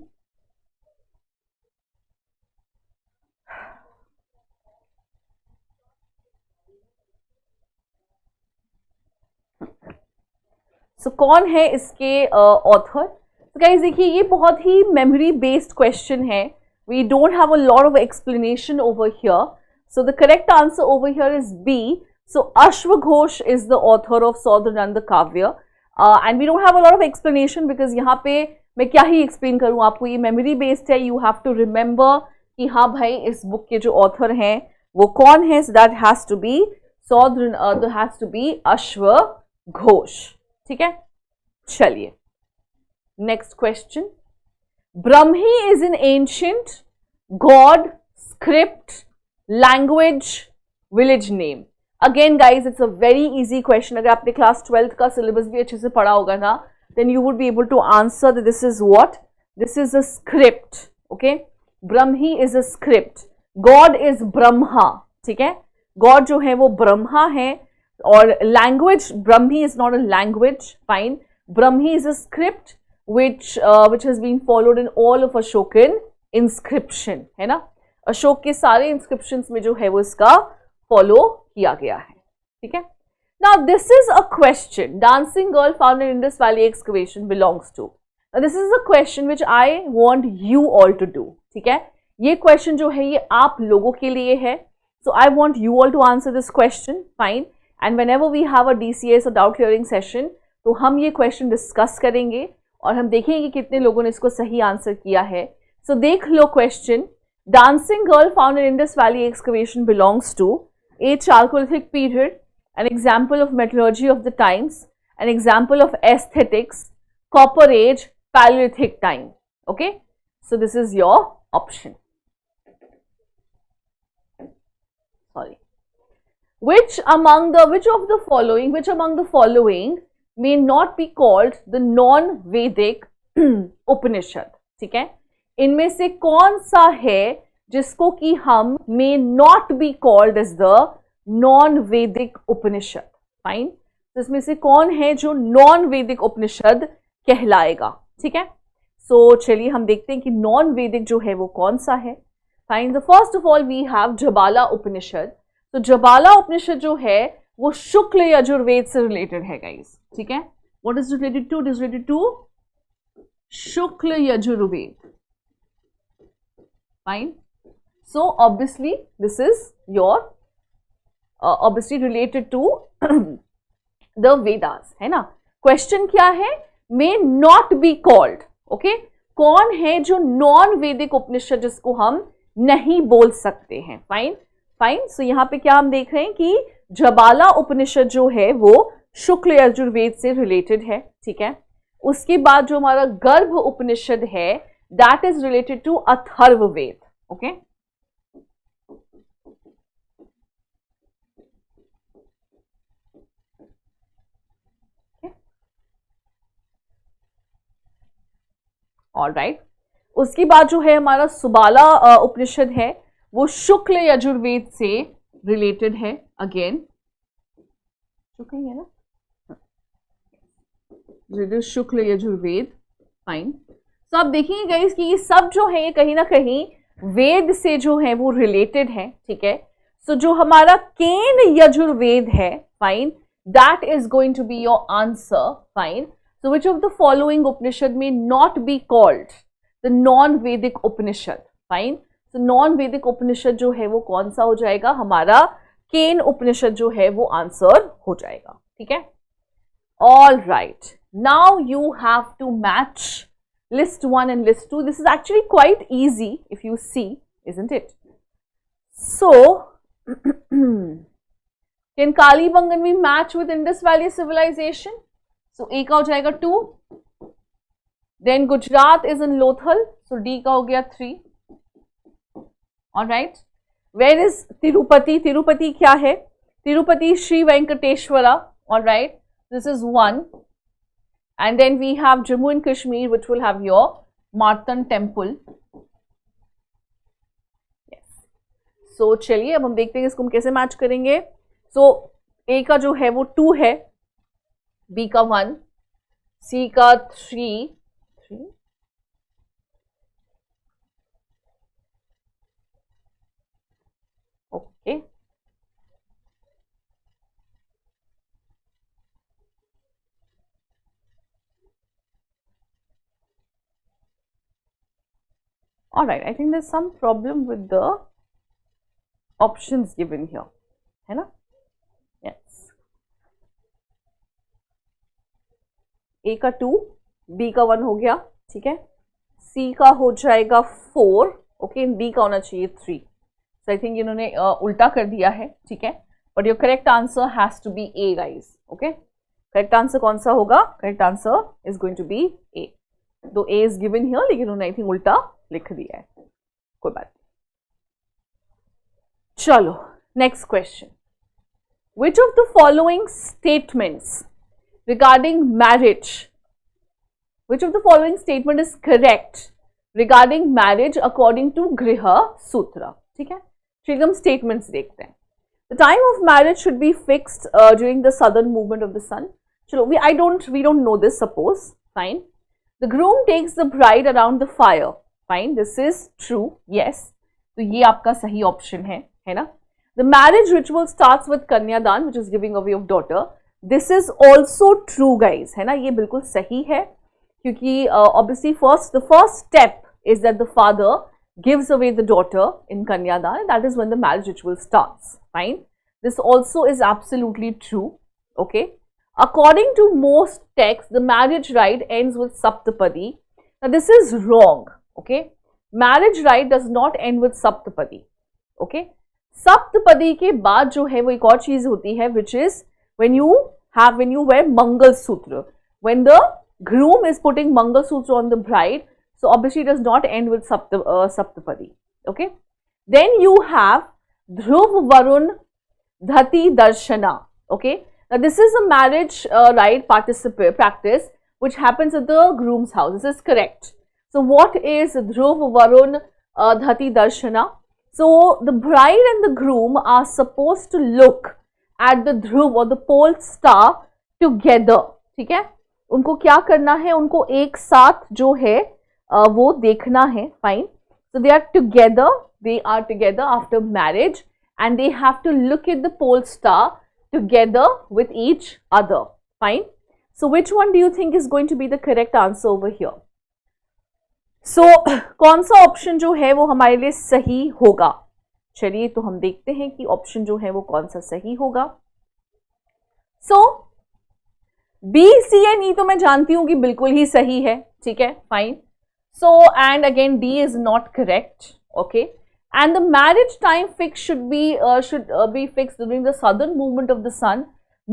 सो कौन है इसके ऑथर? तो गाइस देखिए, ये बहुत ही मेमोरी बेस्ड क्वेश्चन है। We don't have a lot of explanation over here, so the correct answer over here is B. So अश्वघोष is the author of Saundra Nanda Kavya, and we don't have a lot of explanation because यहाँ पे मैं क्या ही explain करूँ आपको, ये memory based है। यू हैव टू रिमेंबर कि हाँ भाई इस बुक के जो ऑथर हैं वो कौन है। So that has to be Saundra, has to be अश्वघोष, ठीक है। चलिए next question. Brahmi is an ancient god, script, language, village name. Again guys it's a very easy question. अगर आपने क्लास 12th का सिलेबस भी अच्छे से पढ़ा होगा ना, then you would be able to answer that this is what, this is a script, okay. Brahmi is a script, god is Brahma, ठीक है। गॉड जो है वो ब्रह्मा है, और language, Brahmi is not a language, fine. Brahmi is a script which has been followed in all of Ashokan inscription, है ना। अशोक के सारे इंस्क्रिप्शंस में जो है वो इसका फॉलो किया गया है, ठीक है। Now this is a question. Dancing girl found in Indus Valley excavation belongs to. Now this is a question which I want you all to do. ठीक है, ये question जो है ये आप लोगों के लिए है. So I want you all to answer this question. Fine. And whenever we have a DCS or doubt clearing session, तो हम ये question discuss करेंगे और हम देखेंगे कि कितने लोगों ने इसको सही आंसर किया है. So देख लो question. Dancing girl found in Indus Valley excavation belongs to a Chalcolithic period, an example of metallurgy of the times, an example of aesthetics, Copper Age, Paleolithic time. Okay, so this is your option. Sorry. Which among the following may not be called the non-Vedic Upanishad? ठीक है, इनमें से कौन सा है जिसको कि हम may not be called as the non वैदिक उपनिषद? फाइन, तो इसमें से कौन है जो नॉन वैदिक उपनिषद कहलाएगा? ठीक है, सो चलिए हम देखते हैं कि नॉन वैदिक जो है वो कौन सा है. Fine, the first of all we have Jabala Upanishad. तो जबाला उपनिषद जो है वो शुक्ल यजुर्वेद से रिलेटेड है गाइस. ठीक है, what is related to? It is related to Shukla Yajurveda. Fine, so obviously this is your obviously related to the Vedas, है ना. क्वेश्चन क्या है? may not be called. okay, कौन है जो नॉन वैदिक उपनिषद जिसको हम नहीं बोल सकते हैं? फाइन फाइन, सो यहाँ पे क्या हम देख रहे हैं कि जबाला उपनिषद जो है वो शुक्ल यजुर्वेद से रिलेटेड है. ठीक है, उसके बाद जो हमारा गर्भ उपनिषद है that is related to Atharvaveda. Okay, all right. उसके बाद जो है हमारा सुबाला उपनिषद है वो शुक्ल यजुर्वेद से रिलेटेड है. अगेन शुक्ल है ना, शुक्ल यजुर्वेद. फाइन, तो आप देखेंगे गाइस कि ये सब जो है ये कहीं ना कहीं वेद से जो है वो रिलेटेड है. ठीक है, सो जो हमारा केन यजुर्वेद है, fine, that is going to be your answer. Fine, so which of the following Upanishad may not be called the non-Vedic Upanishad? Fine, so non-Vedic Upanishad जो है वो कौन सा हो जाएगा? हमारा केन उपनिषद जो है वो आंसर हो जाएगा. ठीक है, all right, now you have to match list 1 and list 2. This is actually quite easy if you see, isn't it? So can Kalibangan be matched with Indus Valley civilization? So A का हो जाएगा 2. Then Gujarat is in Lothal, so D का हो गया 3. Alright, where is Tirupati? Tirupati क्या है? Tirupati Shri Venkateswara. Alright, this is 1. And then we have Jammu and Kashmir, which will have your Martan temple. Yes. So चलिए अब हम देखते हैं इसको हम कैसे मैच करेंगे. So A का जो है वो 2 है, B का 1, C का 3. Okay, all right, I think there's some problem with the options given here, है ना. A का 2, B का 1 हो गया. ठीक है, C का हो जाएगा 4. ओके, D का होना चाहिए 3. सो आई थिंक इन्होंने उल्टा कर दिया है. ठीक है, but your correct answer has to be A guys. Okay, correct answer कौन सा होगा? Correct answer is going to be A. Though A is given here, लेकिन उन्होंने आई थिंक उल्टा लिख दिया है. कोई बात नहीं. चलो next question. Which of the following statements regarding marriage, which of the following statement is correct regarding marriage according to Griha Sutra? ठीक है, Trigam statements देखते हैं. The time of marriage should be fixed during the southern movement of the sun. चलो, we don't know this. Suppose, fine. The groom takes the bride around the fire fine, this is true, yes, तो ये आपका सही option है ना. The marriage ritual starts with kanyadaan which is giving away of daughter. This is also true guys, है ना, ये बिल्कुल सही है, क्योंकि obviously the first step is that the father gives away the daughter in Kanyadan, and that is when the marriage ritual starts. Fine. This also is absolutely true. Okay. According to most texts, the marriage rite ends with Saptapadi. Now, this is wrong. Okay. Marriage rite does not end with Saptapadi. Okay. Saptapadi के बाद जो है वो एक और चीज होती है, which is when you wear Mangal Sutra. When the groom is putting Mangal Sutra on the bride, so obviously it does not end with Saptapadi. Okay. Then you have Dhruv Varun Dhati Darshana. Okay. Now this is a marriage rite practice which happens at the groom's house. This is correct. So what is Dhruv Varun Dhati Darshana? So the bride and the groom are supposed to look at the Dhruv or the pole star together. ठीक है. उनको क्या करना है, उनको एक साथ जो है वो देखना है. फाइन. So they are together after marriage and they have to look at the pole star together with each other. Fine. So which one do you think is going to be the correct answer over here? So कौन सा option जो है वो हमारे लिए सही होगा? चलिए तो हम देखते हैं कि ऑप्शन जो है वो कौन सा सही होगा. So B, C and E तो मैं जानती हूँ कि बिल्कुल ही सही है. ठीक है. फाइन. So, and again D is not correct, okay, and the marriage time fix should be fixed during the southern movement of the sun.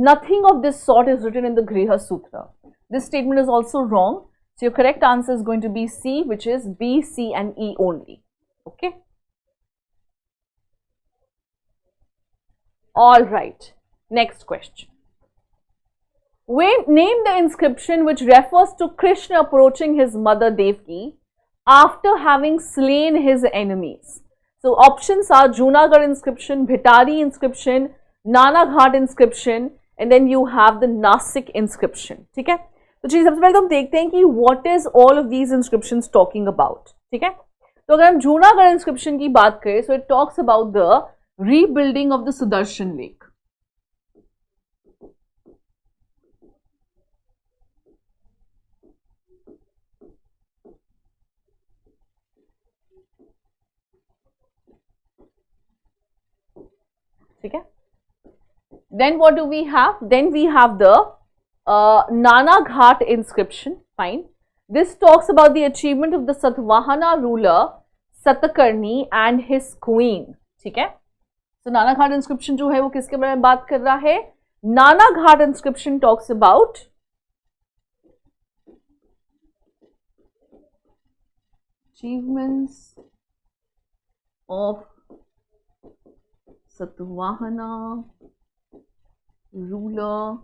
Nothing of this sort is written in the Griha Sutra. This statement is also wrong. So your correct answer is going to be C, which is B, C and E only. Okay. All right. Next question. Name the inscription which refers to Krishna approaching his mother Devaki after having slain his enemies. So options are Junagadh inscription, Bhitari inscription, Nanaghat inscription, and then you have the Nasik inscription. ठीक है. तो चलिए सबसे पहले तो हम देखते हैं कि what is all of these inscriptions talking about. ठीक है. तो अगर हम जूनागढ़ inscription की बात करें, so it talks about the rebuilding of the Sudarshan Lake. ठीक है. Then what do we have? Then we have the Nanaghat inscription. Fine. This talks about the achievement of the Satvahana ruler Satakarni and his queen. ठीक है. So Nanaghat inscription जो है वो किसके बारे में बात कर रहा है? Nanaghat inscription talks about achievements of Satvahana ruler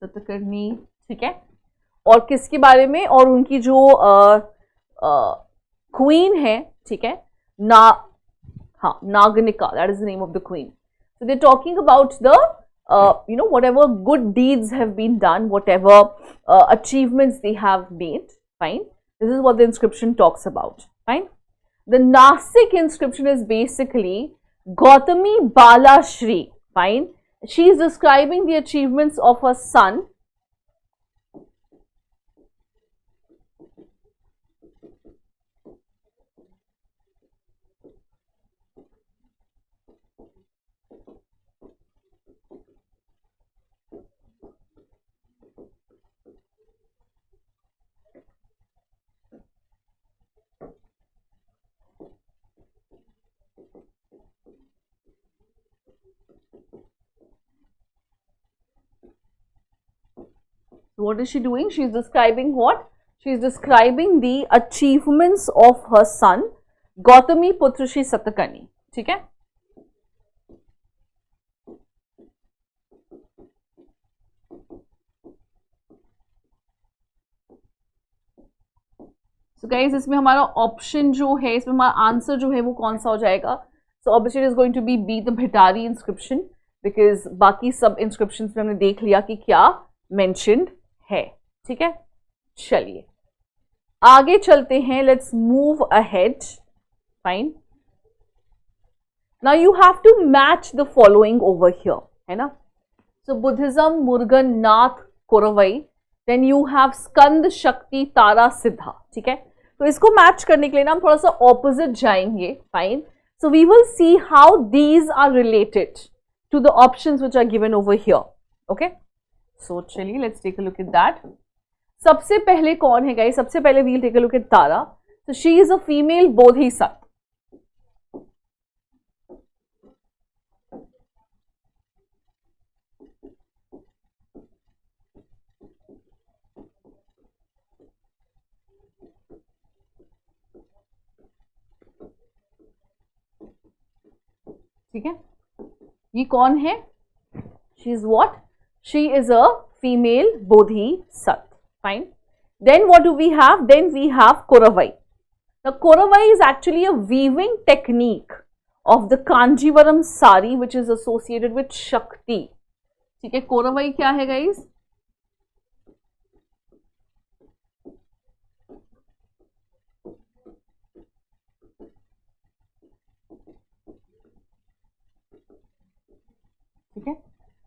Satakarni. ठीक है. और किसके बारे में? और उनकी जो क्वीन है. ठीक है. Naganika, that is the name of the queen. So they're talking about the whatever good deeds have been done, whatever achievements they have made. Fine. This is what the inscription talks about. Fine. The Nasik inscription is basically Gautami Balashri. Fine. She is describing the achievements of her son. What is she doing? She is describing what? She is describing the achievements of her son, Gautami Putrashi Satakani. ठीक है. So guys, इसमें हमारा option जो है, इसमें हमारा answer जो है वो कौन सा हो जाएगा? So obviously it is going to be B, the Bhitari inscription, because बाकी सब inscriptions में हमने देख लिया कि क्या mentioned है. ठीक है. चलिए आगे चलते हैं, let's move ahead. Fine. Now you have to match the following over here, है ना. So Buddhism, Murugan, Nath, Korravai, then you have Skanda, Shakti, Tara, सिद्धा. ठीक है, तो इसको मैच करने के लिए ना हम थोड़ा सा ऑपोजिट जाएंगे. Fine. So we will see how these are related to the options which are given over here. Okay, so चलिए let's take a look at that. सबसे पहले कौन है गाइस? सबसे पहले we'll take a look at Tara. So she is a female Bodhisattva. ठीक है, ये कौन है? She is what? She is a female Bodhisattva. Fine. Then what do we have? Then we have Koravai. Now Koravai is actually a weaving technique of the Kanjivaram sari which is associated with Shakti. ठीक है, Koravai क्या है guys? ठीक है,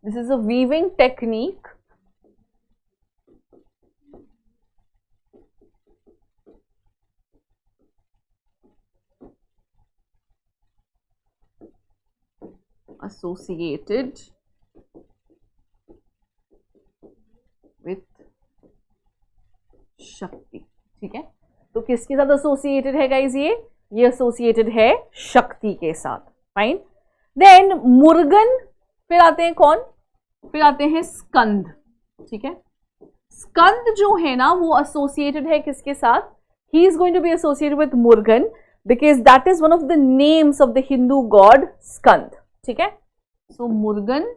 this is a weaving technique associated with शक्ति. ठीक है, तो किसके साथ एसोसिएटेड है गाइज? ये एसोसिएटेड है शक्ति के साथ. फाइन. देन मुरुगन, फिर आते हैं कौन? फिर आते हैं स्कंद. ठीक है, स्कंद जो है ना वो एसोसिएटेड है किसके साथ? He is going to be associated with Murugan because that is one of the names of the Hindu god Skanda. ठीक है, सो मुरुगन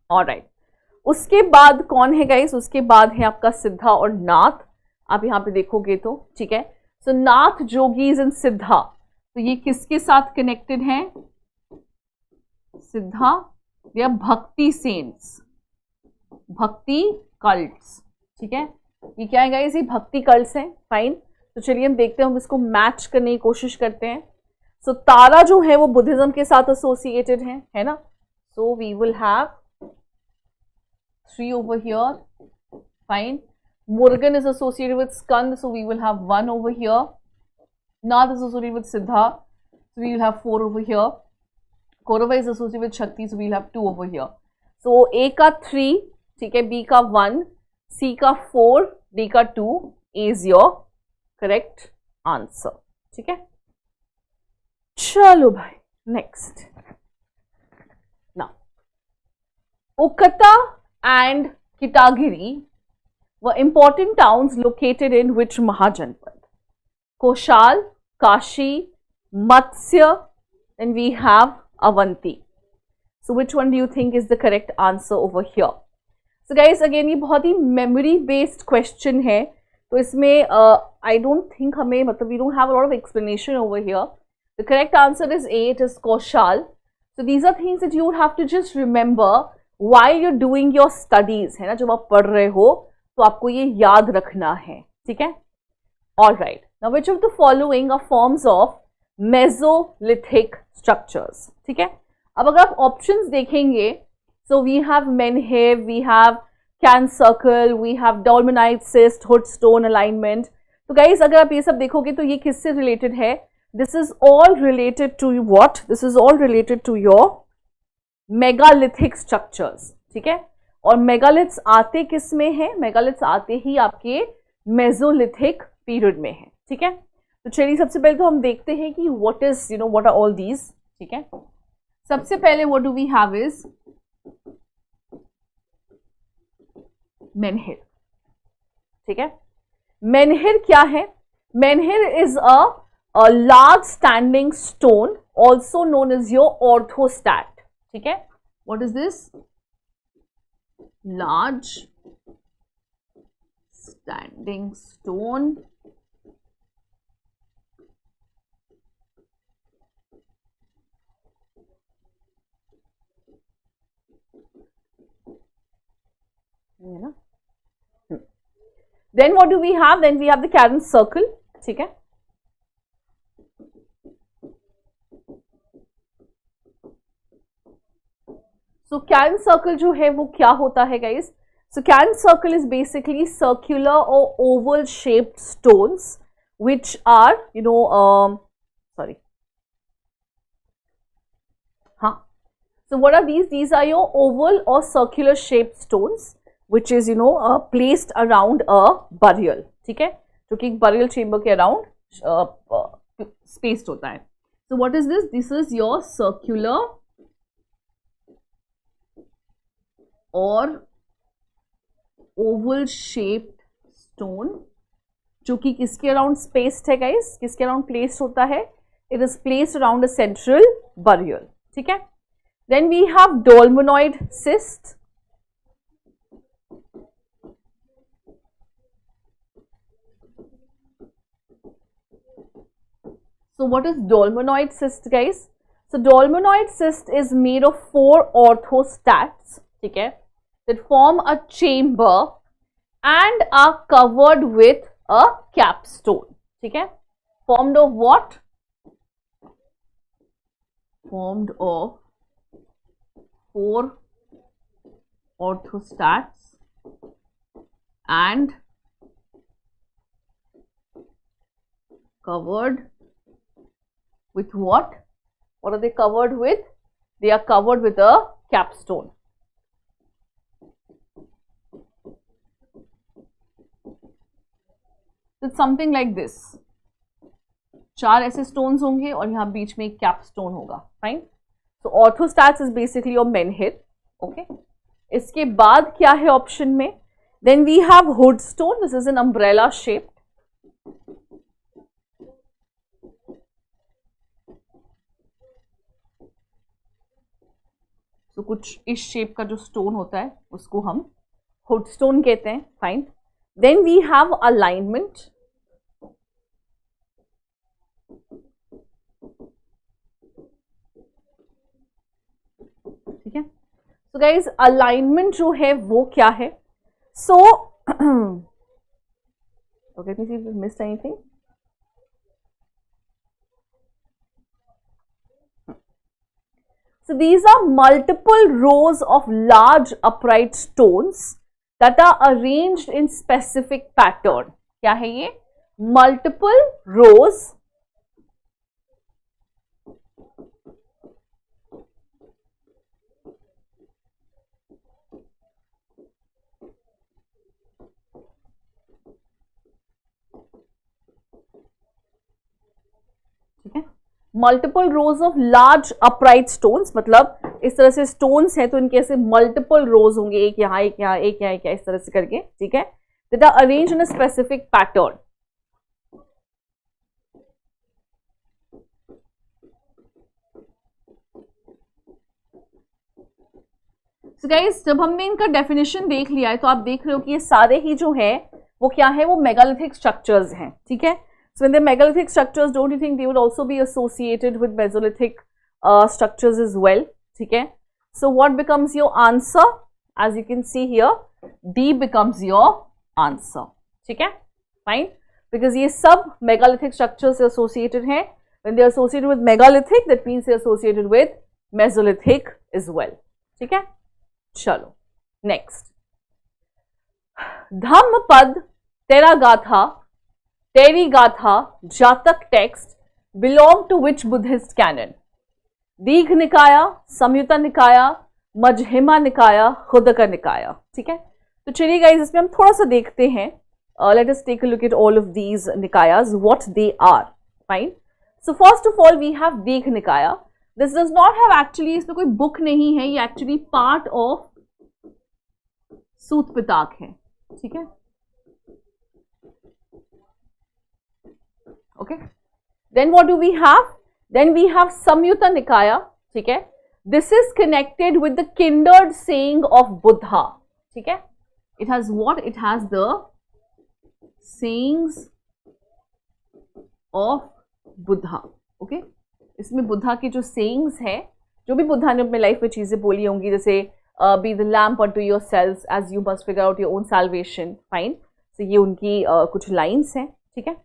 ऑलराइट. उसके बाद कौन है गाइस? उसके बाद है आपका सिद्धा और नाथ. आप यहां पे देखोगे तो ठीक है, सो नाथ, जोगीज एंड सिद्धा. तो ये किसके साथ कनेक्टेड है? सिद्धा, दे आर भक्ति सेंट्स, भक्ति कल्ट्स. ठीक है, ये क्या है गाइस? ये भक्ति कल्ट्स हैं. फाइन. तो चलिए हम देखते हैं, हम इसको मैच करने की कोशिश करते हैं. सो तारा जो है वो बुद्धिज्म के साथ एसोसिएटेड है ना. So we will have 3 over here. Fine. Murugan is associated with Skand, so we will have 1 over here. Nath is associated with Siddha, so we will have 4 over here. Koravai is associated with Shakti, so we will have 2 over here. So A का 3, ठीक है, B का 1, C का 4, D का 2 is your correct answer. ठीक है, चलो भाई next. Now Ukata and Kitagiri were important towns located in which Mahajanpad? Koshal, Kashi, Matsya, and we have Avanti. So which one do you think is the correct answer over here? So guys, again ये बहुत ही memory based question है, तो इसमें I don't think हमें मतलब we don't have a lot of explanation over here. The correct answer is A, it is Koshal. So these are things that you would have to just remember while you're doing your studies, है ना. जब आप पढ़ रहे हो तो आपको ये याद रखना है. ठीक है, alright. Now which of the following are forms of Mesolithic structures? ठीक है, अब अगर आप ऑप्शंस देखेंगे, so we have menhir, we have can circle, we have dolomite cyst, hood stone alignment. तो guys अगर आप ये सब देखोगे तो ये किससे रिलेटेड है? This is all related to what? This is all related to your megalithic structures. ठीक है, और मेगालिथ्स आते किस में है? मेगालिथ्स आते ही आपके मेसोलिथिक पीरियड में है. ठीक है, तो चलिए सबसे पहले तो हम देखते हैं कि what is what are all these. ठीक है, सबसे पहले what do we have is menhir. ठीक है, मेनहिर क्या है? Menhir is a large standing stone, also known is your orthostat. ठीक है, what is this? Large standing stone. Then what do we have? Then we have the Karen circle. ठीक है? So Karen circle जो है वो क्या होता है guys? So Karen circle is basically circular or oval shaped stones which are sorry. So what are these? These are your oval or circular shaped stones which is placed around a burial. ठीक है? जो कि burial chamber के around spaced होता है. So what is this? This is your circular or oval shaped stone जो कि किसके अराउंड स्पेस्ड है गाइस? किसके अराउंड प्लेस्ड होता है? It is placed around a central burial. ठीक है? Then we have dolmenoid cist. So what is dolmenoid cyst guys? So dolmenoid cyst is made of 4 orthostats, ठीक है, that form a chamber and are covered with a capstone. ठीक है? Formed of what? Formed of 4 orthostats and covered with what? What are they covered with? They are covered with a capstone. It's something like this. 4 ऐसे stones होंगे और यहाँ बीच में एक capstone होगा. Fine. So orthostats is basically your menhir. Okay. इसके बाद क्या है ऑप्शन में? Then we have hood stone. This is an umbrella shaped. तो कुछ इस शेप का जो स्टोन होता है उसको हम हुड स्टोन कहते हैं. Fine. Then we have alignment. ठीक है? सो गाइज अलाइनमेंट जो है वो क्या है? So okay, let me see if I missed anything. So these are multiple rows of large upright stones that are arranged in specific pattern. क्या है ये? Multiple rows multiple rose of large upright stones. मतलब इस तरह से stones हैं तो इनके ऐसे मल्टीपल रोज होंगे, एक यहाँ एक यहाँ एक यहाँ एक यहाँ, इस तरह से करके. ठीक है? That are arranged in a specific pattern. So guys जब हमने इनका डेफिनेशन देख लिया है तो आप देख रहे हो कि ये सारे ही जो है वो क्या है? वो मेगालिथिक स्ट्रक्चर्स हैं. ठीक है? So when they're megalithic structures, don't you think they would also be associated with Mesolithic structures as well? Okay. So what becomes your answer? As you can see here, D becomes your answer. Okay. Fine. Because ये सब megalithic structures से associated हैं. When they are associated with megalithic, that means they are associated with Mesolithic as well. ठीक है? चलो. Next. Dhammapada, तेरा गाथा, Theri Gatha, Jataka text belong to which Buddhist canon? Digha Nikaya, Samyutta Nikaya, Majjhima Nikaya, Khuddaka Nikaya. ठीक है? तो चलिए गाइस इसमें हम थोड़ा सा देखते हैं. Let us take a look at all of these Nikayas, what they are. Fine. So first of all we have Digha Nikaya. This does not have actually, इसमें कोई बुक नहीं है, ये एक्चुअली पार्ट ऑफ सूत पिताक है. ठीक है? Okay. Then what do we have? Then we have Samyutta Nikaya. ठीक है? This is connected with the kindred saying of Buddha. ठीक है? It has what? It has the sayings of Buddha. Okay, इसमें बुद्धा की जो सेइंग्स है, जो भी बुद्धा ने अपने लाइफ में चीजें बोली होंगी, जैसे be the lamp unto yourselves as you must figure out your own salvation. Fine, तो ये उनकी कुछ लाइन्स हैं. ठीक है.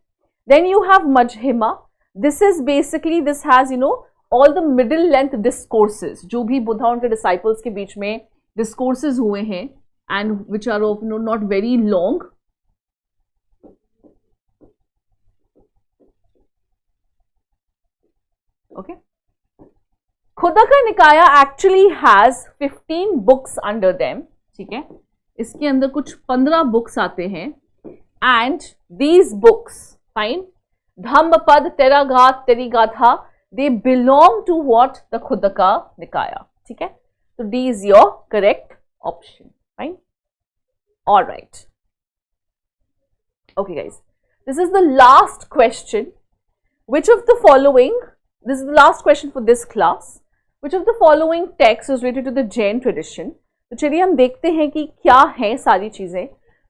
Then you have Majjhima. This is basically, this has all the middle length discourses, जो भी बुद्धा उनके डिसाइपल्स के बीच में डिस्कोर्सेज हुए हैं, and which are of not very long. Okay. Khuddaka निकाया actually has 15 books under them. ठीक है, इसके अंदर कुछ 15 बुक्स आते हैं. and these books, fine, Dhammapada, तेराघात, तेरिगाथा, they belong to what? the खुदका निकाया. ठीक है, so D is your correct option. Fine. All right. Okay guys, this is the last question. Which of the following, this is the last question for this class. Which of the following text is related to the Jain tradition? तो चलिए हम देखते हैं कि क्या है सारी चीजें.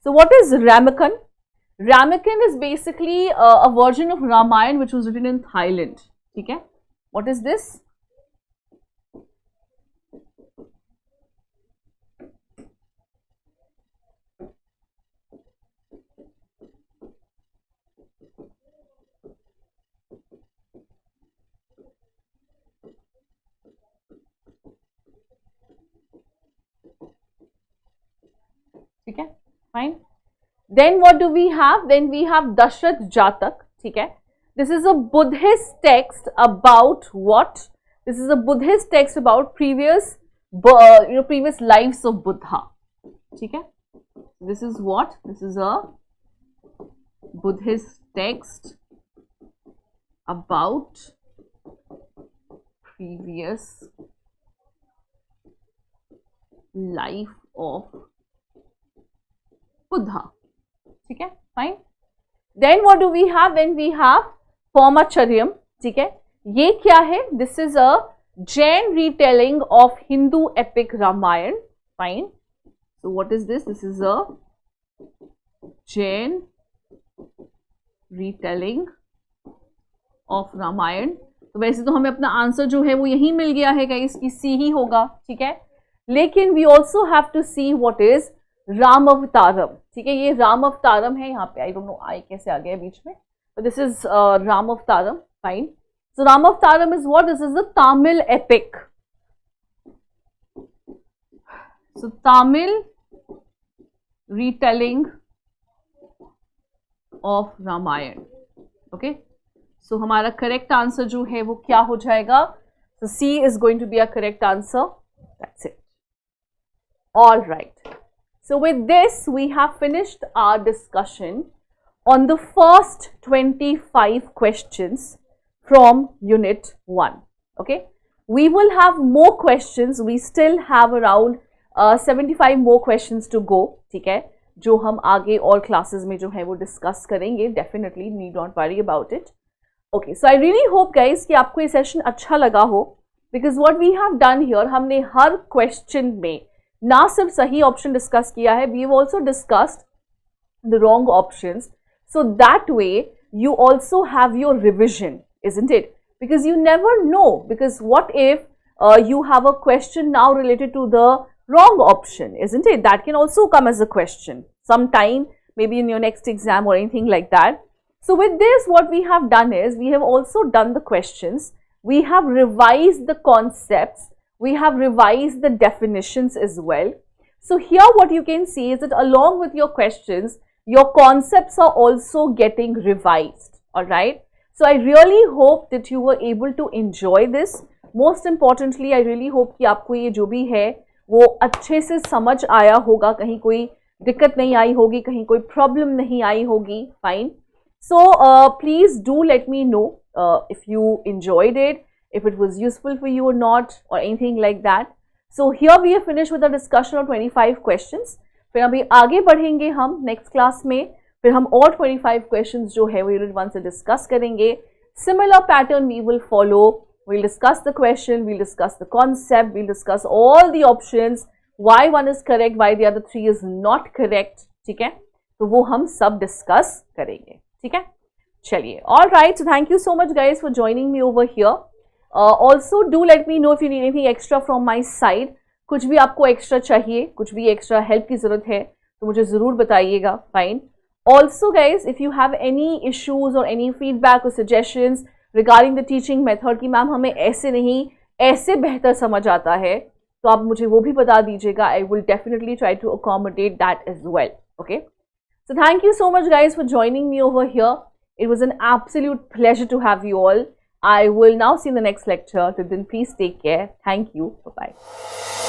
So what is Ramakan? Ramakan is basically a version of Ramayana which was written in Thailand. ठीक है. What is this? ठीक है, fine. Then what do we have? Then we have Dasharatha Jataka. ठीक है, this is a Buddhist text about what? This is a Buddhist text about previous previous lives of Buddha. ठीक है, this is what? This is a Buddhist text about previous life of Buddha. ठीक है, fine. Then what do we have? Then we have Paumachariyam. ठीक है, ये क्या है? This is a Jain retelling of Hindu epic Ramayana. Fine. So what is this? This is a Jain retelling of Ramayana. तो वैसे तो हमें अपना आंसर जो है वो यही मिल गया है, गाइस, कि सी ही होगा. ठीक है, लेकिन we also have to see what is Ram Avataram. ठीक है, ये राम अवतारम है. यहाँ पे आई डोंट नो आई कैसे आ गया बीच में, but this is Ram Avataram. Fine. So Ram Avataram is what? This is the Tamil epic. So Tamil retelling of Ramayana. Okay. So हमारा correct answer जो है वो क्या हो जाएगा? So C is going to be a correct answer. That's it. All right. So with this, we have finished our discussion on the first 25 questions from Unit 1. Okay. We will have more questions. We still have around 75 more questions to go. ठीक है, जो हम आगे और classes में जो है वो discuss करेंगे. Definitely need not worry about it. Okay. So I really hope guys कि आपको ये session अच्छा लगा हो, because what we have done here, हमने हर question में ना सिर्फ सही ऑप्शन डिस्कस किया है, we have also discussed the wrong options, so that way you also have your revision, isn't it? Because you never know, because what if you have a question now related to the wrong option, isn't it? That can also come as a question sometime, maybe in your next exam or anything like that. So with this, what we have done is, we have also done the questions, we have revised the concepts, we have revised the definitions as well. So here what you can see is that along with your questions, your concepts are also getting revised. All right. So I really hope that you were able to enjoy this. Most importantly, I really hope कि आपको ये जो भी है वो अच्छे से समझ आया होगा, कहीं कोई दिक्कत नहीं आई होगी, कहीं कोई प्रॉब्लम नहीं आई होगी. Fine. So please do let me know if you enjoyed it, if it was useful for you or not, or anything like that. So here we have finished with the discussion of 25 questions. फिर अभी आगे बढ़ेंगे हम next class में, फिर हम और 25 questions जो है वो यूनिट 1 से डिस्कस करेंगे. Similar pattern we will follow. We'll discuss the question, we'll discuss the concept, we'll discuss all the options, why one is correct, why the other three is not correct. ठीक है, तो वो हम सब discuss करेंगे, ठीक है। चलिए, all right, thank you so much guys for joining me over here. Also do let me know if you need anything extra from my side. कुछ भी आपको एक्स्ट्रा चाहिए, कुछ भी एक्स्ट्रा हेल्प की जरूरत है तो मुझे ज़रूर बताइएगा, fine. Also guys, if you have any issues और एनी फीडबैक और suggestions regarding the teaching method कि मैम हमें ऐसे नहीं ऐसे बेहतर समझ आता है, तो आप मुझे वो भी बता दीजिएगा। I will definitely try to accommodate that as well, okay. So thank you so much guys for joining me over here. It was an absolute pleasure to have you all. I will now see you in the next lecture. Till then, please take care. Thank you. Bye-bye.